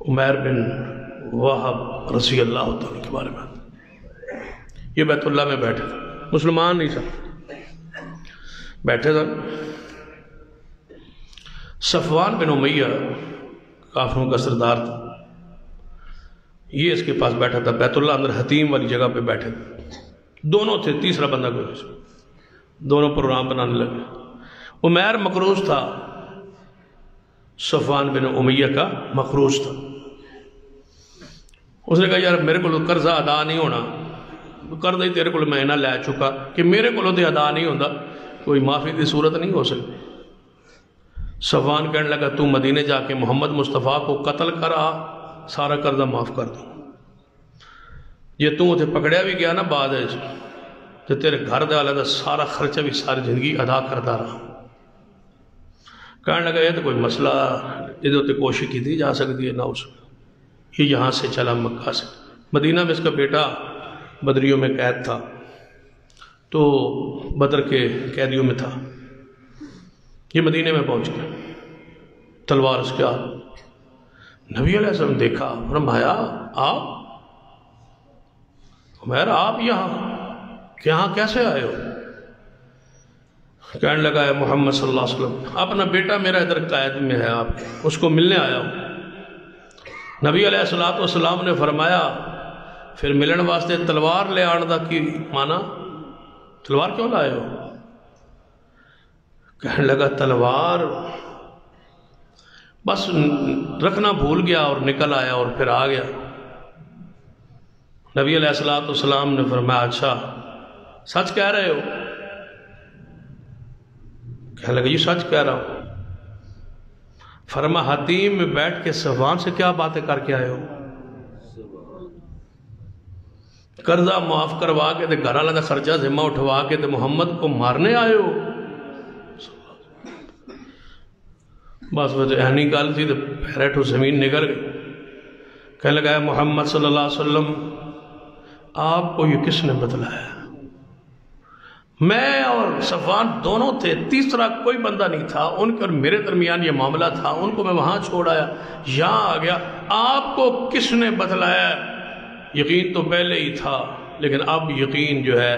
عمیر بن وہب رضی اللہ تعالیٰ کے بارے میں، یہ بیت اللہ میں بیٹھے تھے، مسلمان نہیں تھا، بیٹھے تھے۔ صفوان بن امیہ کافروں کا سردار تھا، یہ اس کے پاس بیٹھا تھا، بیت اللہ اندر حتیم والی جگہ پہ بیٹھے تھے۔ دونوں تھے، تیسرا بندہ کوئی نہیں، دونوں پروگرام بنانے لگے۔ عمیر مقروض تھا، صفوان بن امیہ کا مقروض تھا۔ اس نے کہا یار میرے کو قرضہ ادا نہیں ہونا، قرضہ ہی تیرے کو میں نہ لے چکا کہ میرے کو تو ادا نہیں ہوتا، کوئی معافی کی صورت نہیں ہو سکتی۔ صفوان کہنے لگا تو مدینے جا کے محمد مصطفیٰ کو قتل کرا، سارا قرضہ معاف کر دوں۔ یہ تو اتنے پکڑیا بھی گیا نا بعد تو تیرے گھر دے والا دا سارا خرچہ بھی ساری زندگی ادا کرتا رہا۔ کہنے لگا یہ تو کوئی مسئلہ ادھر کوشش کی تھی جا سکتی ہے نہ اس میں، یہ یہاں سے چلا مکہ سے مدینہ میں، اس کا بیٹا بدریوں میں قید تھا، تو بدر کے قیدیوں میں تھا، یہ مدینے میں پہنچ گیا، تلوار اس کے ہاتھ۔ نبی علیہ السلام دیکھا، فرمایا آپ عمیر آپ یہاں کیسے آئے ہو؟ کہنے لگا ہے محمد صلی اللہ علیہ وسلم اپنا بیٹا میرا ادھر قید میں ہے، آپ اس کو ملنے آیا ہوں۔ نبی علیہ السلام نے فرمایا پھر ملن واسطے تلوار لے آن دا کی مانا، تلوار کیوں لائے ہو؟ کہنے لگا تلوار بس رکھنا بھول گیا اور نکل آیا اور پھر آ گیا۔ نبی علیہ السلام نے فرمایا اچھا سچ کہہ رہے ہو؟ کہنے لگا یہ سچ کہہ رہا ہوں۔ فرمایا حتیم میں بیٹھ کے صفوان سے کیا باتیں کر کے آئے ہو؟ قرضہ معاف کروا کے تے گھر والا دا خرچہ ذمہ اٹھوا کے تے محمد کو مارنے آئے ہو؟ بس وہ اہنی گل تھی تو پیرٹو زمین نگر گئی۔ کہنے لگا محمد صلی اللہ علیہ وسلم آپ کو یہ کس نے بتلایا؟ میں اور صفوان دونوں تھے، تیسرا کوئی بندہ نہیں تھا، ان کے اور میرے درمیان یہ معاملہ تھا، ان کو میں وہاں چھوڑ آیا، یہاں آ گیا، آپ کو کس نے بتلایا؟ یقین تو پہلے ہی تھا لیکن اب یقین جو ہے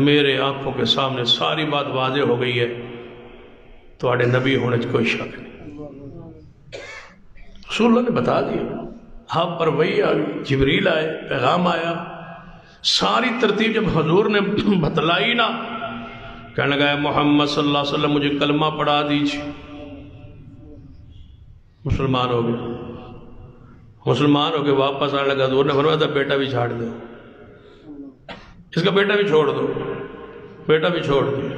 میرے آنکھوں کے سامنے ساری بات واضح ہو گئی ہے، تواڈے نبی ہونے کوئی شک نہیں۔ رسول اللہ نے بتا دیا، آپ پر وہی آ گئی، جبریل آئے، پیغام آیا، ساری ترتیب جب حضور نے بتلائی نا، کہنے لگا محمد صلی اللہ علیہ وسلم مجھے کلمہ پڑھا دیجیے۔ مسلمان ہو گئے، مسلمان ہو کے واپس آنے لگا، حضور نے فرمایا تھا بیٹا بھی چھاڑ دو، اس کا بیٹا بھی چھوڑ دو، بیٹا بھی چھوڑ دیا۔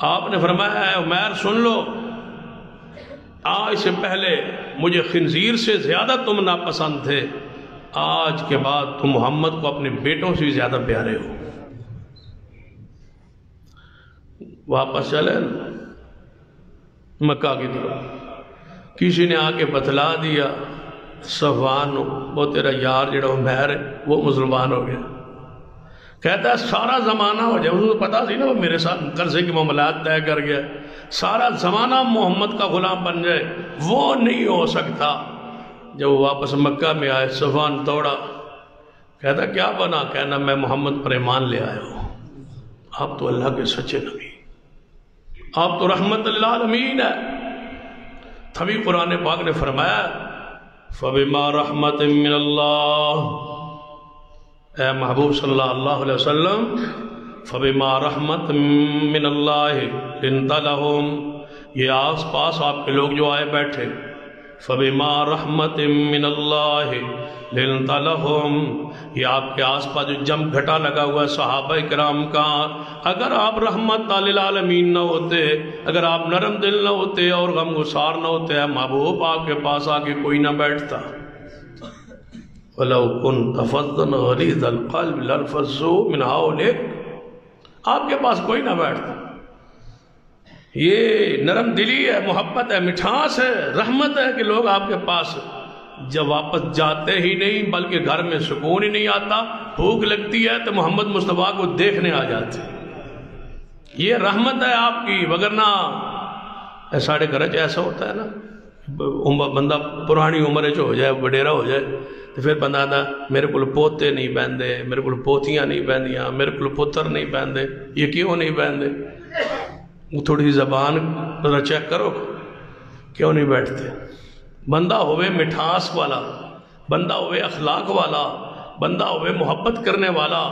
آپ نے فرمایا اے عمیر سن لو، آج سے پہلے مجھے خنزیر سے زیادہ تم ناپسند تھے، آج کے بعد تم محمد کو اپنے بیٹوں سے بھی زیادہ پیارے ہو۔ واپس چلے مکہ کی طرف، کسی نے آ کے بتلا دیا صفوان وہ تیرا یار جڑا عمیر ہے وہ مسلمان ہو گیا۔ کہتا ہے سارا زمانہ ہو جائے، اس کو پتا سی نا وہ میرے ساتھ قرضے کی معاملات طے کر گیا، سارا زمانہ محمد کا غلام بن جائے، وہ نہیں ہو سکتا۔ جب وہ واپس مکہ میں آئے صفوان توڑا، کہتا کیا بنا؟ کہنا میں محمد پر ایمان لے آیا ہوں، آپ تو اللہ کے سچے نبی، آپ تو رحمت للعالمین ہے۔ تبھی قرآن پاک نے فرمایا فَبِمَا رَحْمَةٍ مِّنَ اللَّهِ، اے محبوب صلی اللہ علیہ وسلم فَبِمَا رَحْمَةٍ مِّنَ اللَّهِ لِنْتَ لَهُمْ، یہ آس پاس آپ کے لوگ جو آئے بیٹھے، فَبِمَا رَحْمَةٍ مِّنَ اللَّهِ لِنْتَ لَهُمْ، یہ آپ کے آس پاس جو جم گھٹا لگا ہوا ہے صحابہ کرام کا، اگر آپ رحمت للعالمین نہ ہوتے، اگر آپ نرم دل نہ ہوتے اور غم گسار نہ ہوتے، اے محبوب آپ کے پاس آکے کوئی نہ بیٹھتا۔ وَلَوْ كُنْتَ فَظًّا غَلِيظَ الْقَلْبِ لَانفَضُّوا مِنْ حَوْلِكَ، آپ کے پاس کوئی نہ بیٹھتا۔ یہ نرم دلی ہے، محبت ہے، مٹھاس ہے، رحمت ہے کہ لوگ آپ کے پاس جب واپس جاتے ہی نہیں بلکہ گھر میں سکون ہی نہیں آتا، بھوک لگتی ہے تو محمد مصطفیٰ کو دیکھنے آ جاتے، یہ رحمت ہے آپ کی۔ وگرنہ ساڑھے گھر ایسا ہوتا ہے نا، بندہ پرانی عمر چ ہو جائے، وڈیرا ہو جائے تو پھر بندہ آتا میرے کو پوتے نہیں بہندے، میرے کو پوتیاں نہیں بہندیاں، میرے کو پتر نہیں بہندے، یہ کیوں نہیں بہندے؟ وہ تھوڑی زبان ذرا چیک کرو، کیوں نہیں بیٹھتے؟ بندہ ہوئے مٹھاس والا، بندہ ہوئے اخلاق والا، بندہ ہوئے محبت کرنے والا،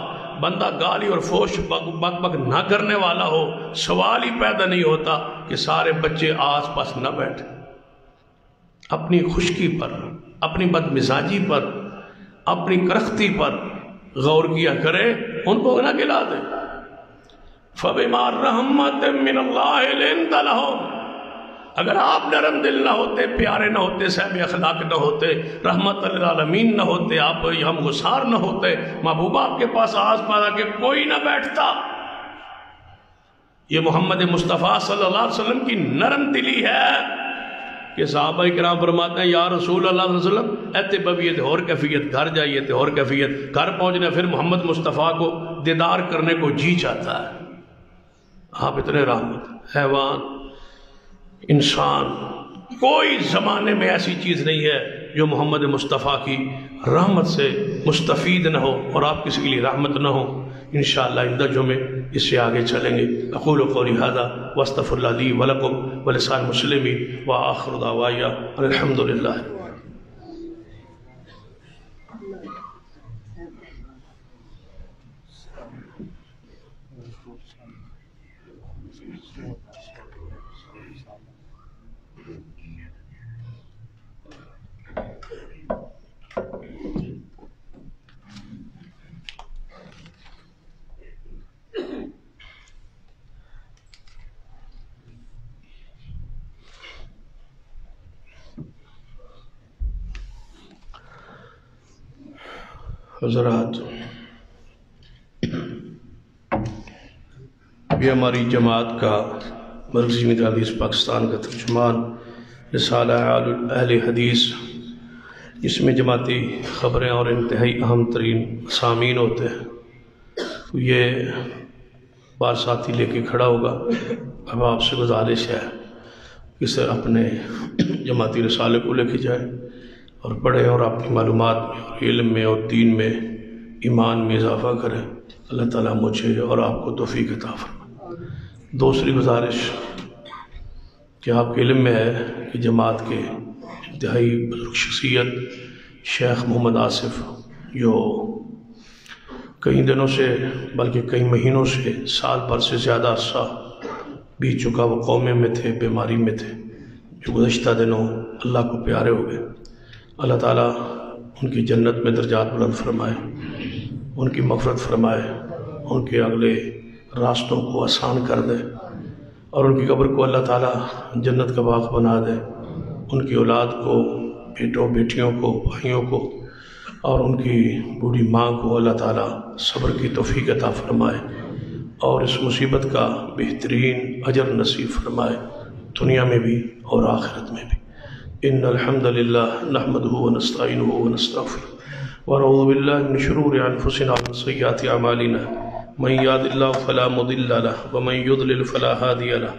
بندہ گالی اور فوش بک بک نہ کرنے والا ہو، سوال ہی پیدا نہیں ہوتا کہ سارے بچے آس پاس نہ بیٹھے۔ اپنی خشکی پر، اپنی بد مزاجی پر، اپنی کرختی پر غور کیا کرے، ان کو نہ گلا دے۔ فَبِمَا رَحْمَةٍ مِّنَ اللَّهِ لِنتَ لَهُمْ، اگر آپ نرم دل نہ ہوتے، پیارے نہ ہوتے، صاحب اخلاق نہ ہوتے، رحمت للعالمین نہ ہوتے، آپ ہم گسار نہ ہوتے، محبوب آپ کے پاس آس پاس آ کے کوئی نہ بیٹھتا۔ یہ محمد مصطفیٰ صلی اللہ علیہ وسلم کی نرم دلی ہے کہ صحابہ کرام فرماتے ہیں یا رسول اللہ صلی اللہ علیہ وسلم ایتے ببیت اور کیفیت، گھر جائیے تھے اور کیفیت، گھر پہنچنے پھر محمد مصطفیٰ کو دیدار کرنے کو جی چاہتا ہے۔ آپ اتنے رحمت، حیوان، انسان، کوئی زمانے میں ایسی چیز نہیں ہے جو محمد مصطفیٰ کی رحمت سے مستفید نہ ہو اور آپ کسی کے لیے رحمت نہ ہو۔ انشاءاللہ آئندہ جمعے اس سے آگے چلیں گے۔ اقول قولی ھذا واستغفر اللہ لی ولکم ولسائر المسلمین وآخر دعوایا الحمدللہ۔ حضرات، یہ ہماری جماعت کا مرکزی مدیر حدیث پاکستان کا ترجمان رسالہ اہل حدیث، جس میں جماعتی خبریں اور انتہائی اہم ترین اسامین ہوتے ہیں، تو یہ بار ساتھی لے کے کھڑا ہوگا۔ اب آپ سے گزارش ہے کہ اسے اپنے جماعتی رسالے کو لے کے جائے اور پڑھے اور اپنی معلومات میں اور علم میں اور دین میں، ایمان میں اضافہ کرے۔ اللہ تعالیٰ مجھے اور آپ کو توفیق عطا فرمائے۔ دوسری گزارش کہ آپ کے علم میں ہے کہ جماعت کے انتہائی بزرگ شخصیت شیخ محمد آصف، جو کئی دنوں سے بلکہ کئی مہینوں سے، سال بھر سے زیادہ عرصہ بیت چکا، وہ قومے میں تھے، بیماری میں تھے، جو گزشتہ دنوں اللہ کو پیارے ہو گئے۔ اللہ تعالیٰ ان کی جنت میں درجات بلند فرمائے، ان کی مغفرت فرمائے، ان کے اگلے راستوں کو آسان کر دے اور ان کی قبر کو اللہ تعالیٰ جنت کا باغ بنا دے۔ ان کی اولاد کو، بیٹوں بیٹیوں کو، بھائیوں کو اور ان کی بوڑھی ماں کو اللہ تعالیٰ صبر کی توفیق عطا فرمائے اور اس مصیبت کا بہترین اجر نصیب فرمائے، دنیا میں بھی اور آخرت میں بھی۔ ان الحمد للہ نحمده ونستعینه ونستغفره ونعوذ باللہ من شرور انفسنا ومن سیئات اعمالنا، من یهد اللہ فلا مضل له ومن یضلل فلا هادی له،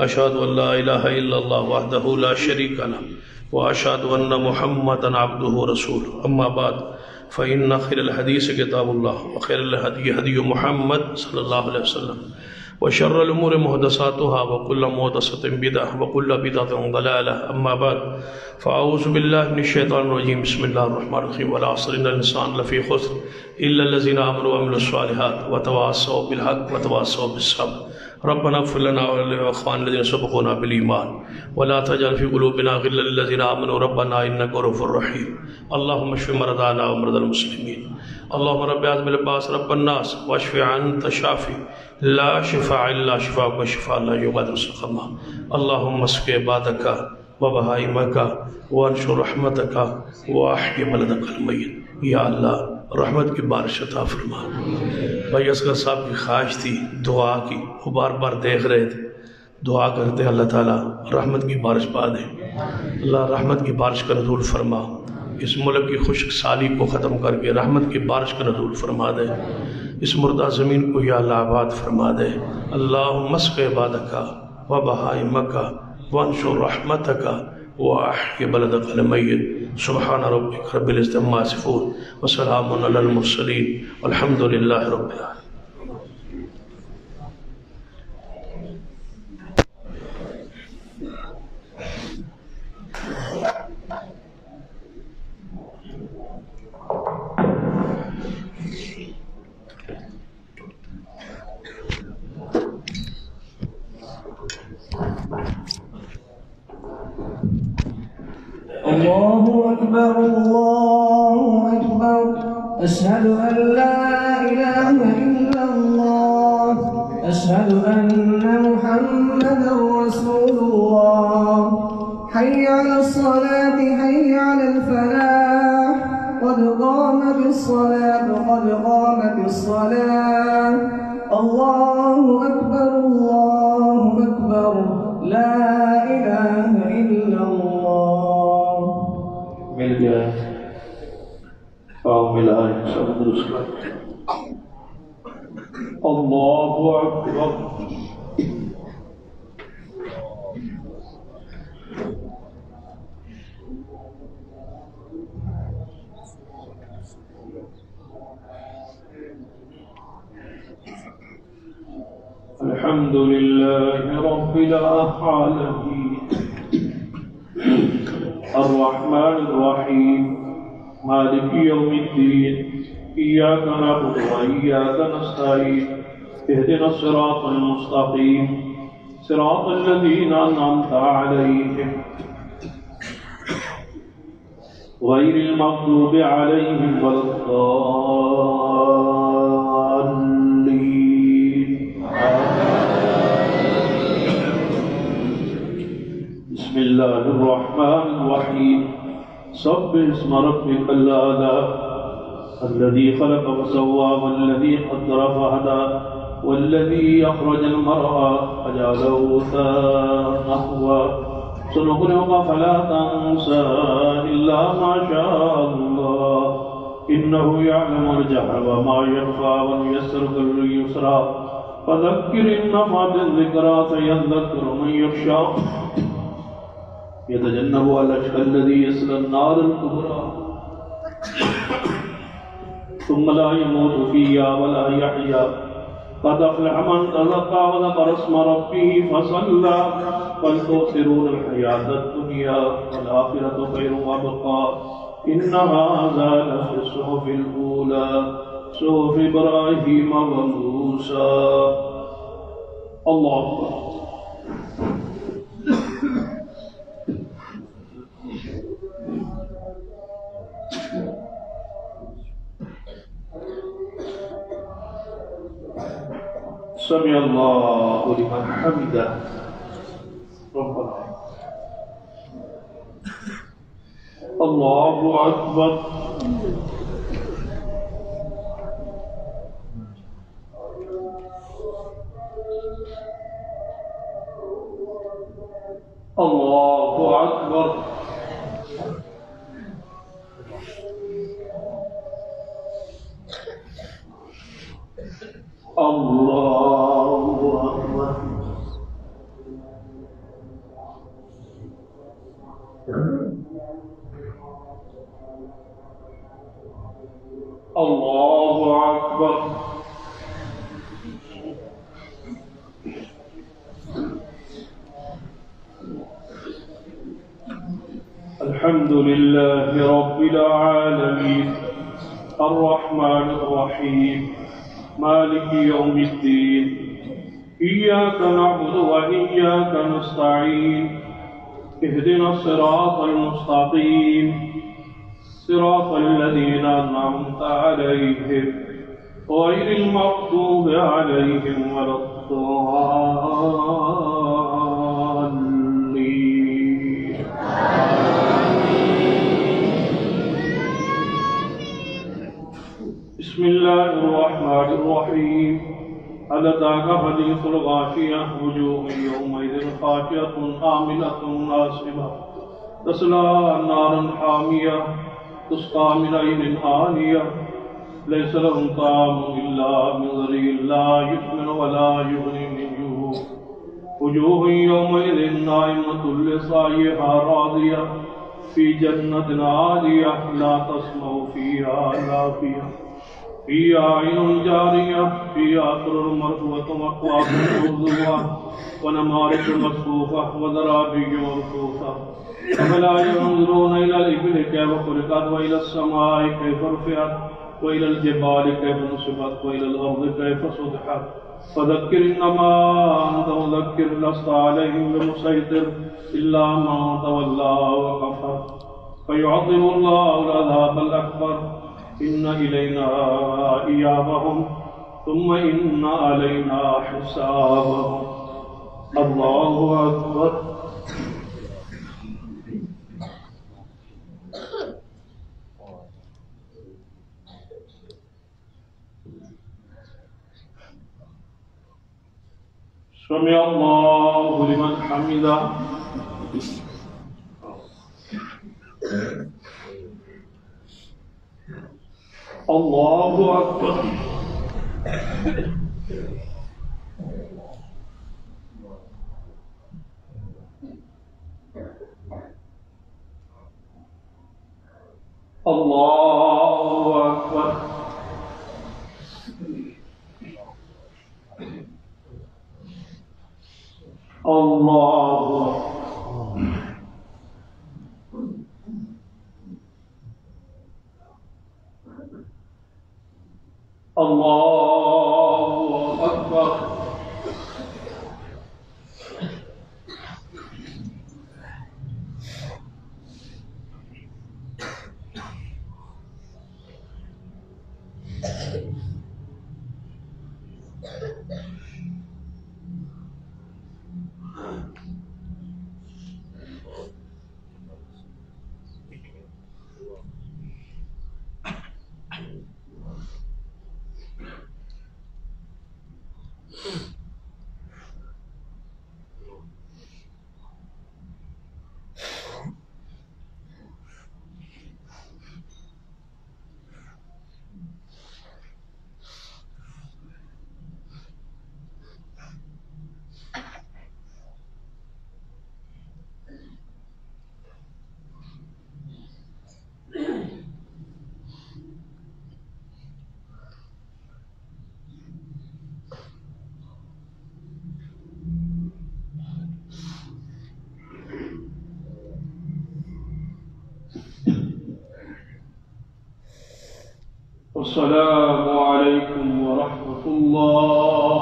اشهد ان لا الہ الا اللہ وحدہ لا شریک له واشهد ان محمدا عبدہ ورسولہ، اما بعد فإن خير الحديث كتاب الله وخير الهدي هدي محمد صلى الله عليه وسلم وشر الأمور محدثاتها وكل محدثة بدعة وكل بدعة ضلالة، أما بعد فأعوذ بالله من الشيطان الرجيم، بسم الله الرحمن الرحيم، والعصر إن الإنسان لفي خسر إلا الذين آمنوا وعملوا الصالحات وتواصوا بالحق وتواصوا بالصبر، ربنا اغفر لنا ولإخواننا الذين سبقونا بالإيمان ولا تجعل في قلوبنا غلا للذين آمنوا ربنا إنك رؤوف رحيم، اللهم اشف مرضانا ومرضى المسلمين، اللهم رب عالم الباس رب الناس واشف أنت شافي لا شفاء إلا شفاءك شفاء لا يغادر سقما، اللهم اسق عبادك وبهائمك وانشر رحمتك واحيي بلدك الميت۔ یا اللہ رحمت کی بارش عطا فرما۔ بھائی اصغر صاحب کی خواہش تھی دعا کی، وہ بار بار دیکھ رہے تھے، دعا کرتے اللہ تعالیٰ رحمت کی بارش پا دے، اللہ رحمت کی بارش کا نزول فرما، اس ملک کی خشک سالی کو ختم کر کے رحمت کی بارش کا نزول فرما دے، اس مردہ زمین کو یا اللہ آباد فرما دے۔ اللہم اسق عبادک وبہائمک وانشر رحمتک واحیی بلدک المیت، سبحان ربک رب العزۃ عما یصفون وسلام علی المرسلین والحمد للہ رب العالمین۔ أكبر الله أكبر أشهد أن لا إله إلا الله أشهد أن محمدا رسول الله حي على الصلاة حي على الفلاح قد قامت الصلاة قد قامت الصلاة الله أكبر لا إله إلا الله مل گیا پاؤں ملائے سب درست کر اللہ اکبر الحمد لله رب العالمين الرحمن الرحيم مالك يوم الدين إياك نعبد وإياك نستعين اهدنا الصراط المستقيم صراط الذين أنعمت عليهم غير المغضوب عليهم ولا الضالين بسم الله الرحمن الرحيم سبح اسم ربك الأعلى الذي خلق فسوى والذي قدر فهدى والذي أخرج المرعى فجعله غثاء نحوا سنقرئك فلا تنسى إلا ما شاء الله إنه يعلم الجهر وما يخفى ونيسرك لليسرى فذكر إن نفعت الذكرى سيذكر من يخشى يتجنبها الأشقى الذي يصلى النار الكبرى ثم لا يموت فيها ولا يحيا قد أفلح من تزكى وذكر اسم ربه فصلى بل تؤثرون الحياة الدنيا والآخرة خير وأبقى إن هذا لفي الصحف الأولى صحف إبراهيم وموسى الله أكبر سمع الله لمن حمده ربنا الله أكبر الله أكبر الله أكبر الله أكبر الحمد لله رب العالمين الرحمن الرحيم مالك يوم الدين إياك نعبد وإياك نستعين اهدنا الصراط المستقيم صراط الذين أنعمت عليهم غير المغضوب عليهم ولا الضالين بسم الله الرحمن الرحيم هل أتاك حديث الغاشية وجوه يومئذ خاشعة عاملة ناصبة تصلى نارا حامية تسقى من عين آنية ليس لهم طعام إلا من ضريع لا يسمن ولا يغني من جوع وجوه يومئذ ناعمة لسعيها راضية في جنة عالية لا تسمع فيها لاغية فيها عين جارية فيها سرر مرفوعة وأكواب موضوعة ونمارق مصفوفة وزرابي مبثوثة أفلا ينظرون إلى الإبل كيف خلقت وإلى السماء كيف رفعت وإلى الجبال كيف نصبت وإلى الأرض كيف سطحت فذكر إنما أنت مذكر لست عليهم بمسيطر إلا من تولى وكفر فيعظم الله العذاب الأكبر إن إلينا إيابهم ثم إن علينا حسابهم. الله أكبر. سمع الله لمن حمده. الله أكبر. الله أكبر. الله الله أكبر. السلام عليكم ورحمة الله.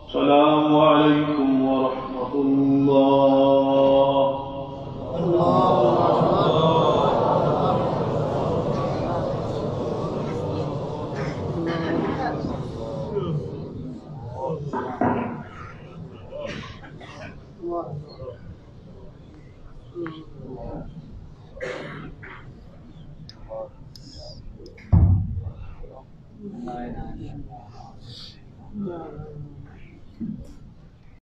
السلام عليكم ورحمة الله. لا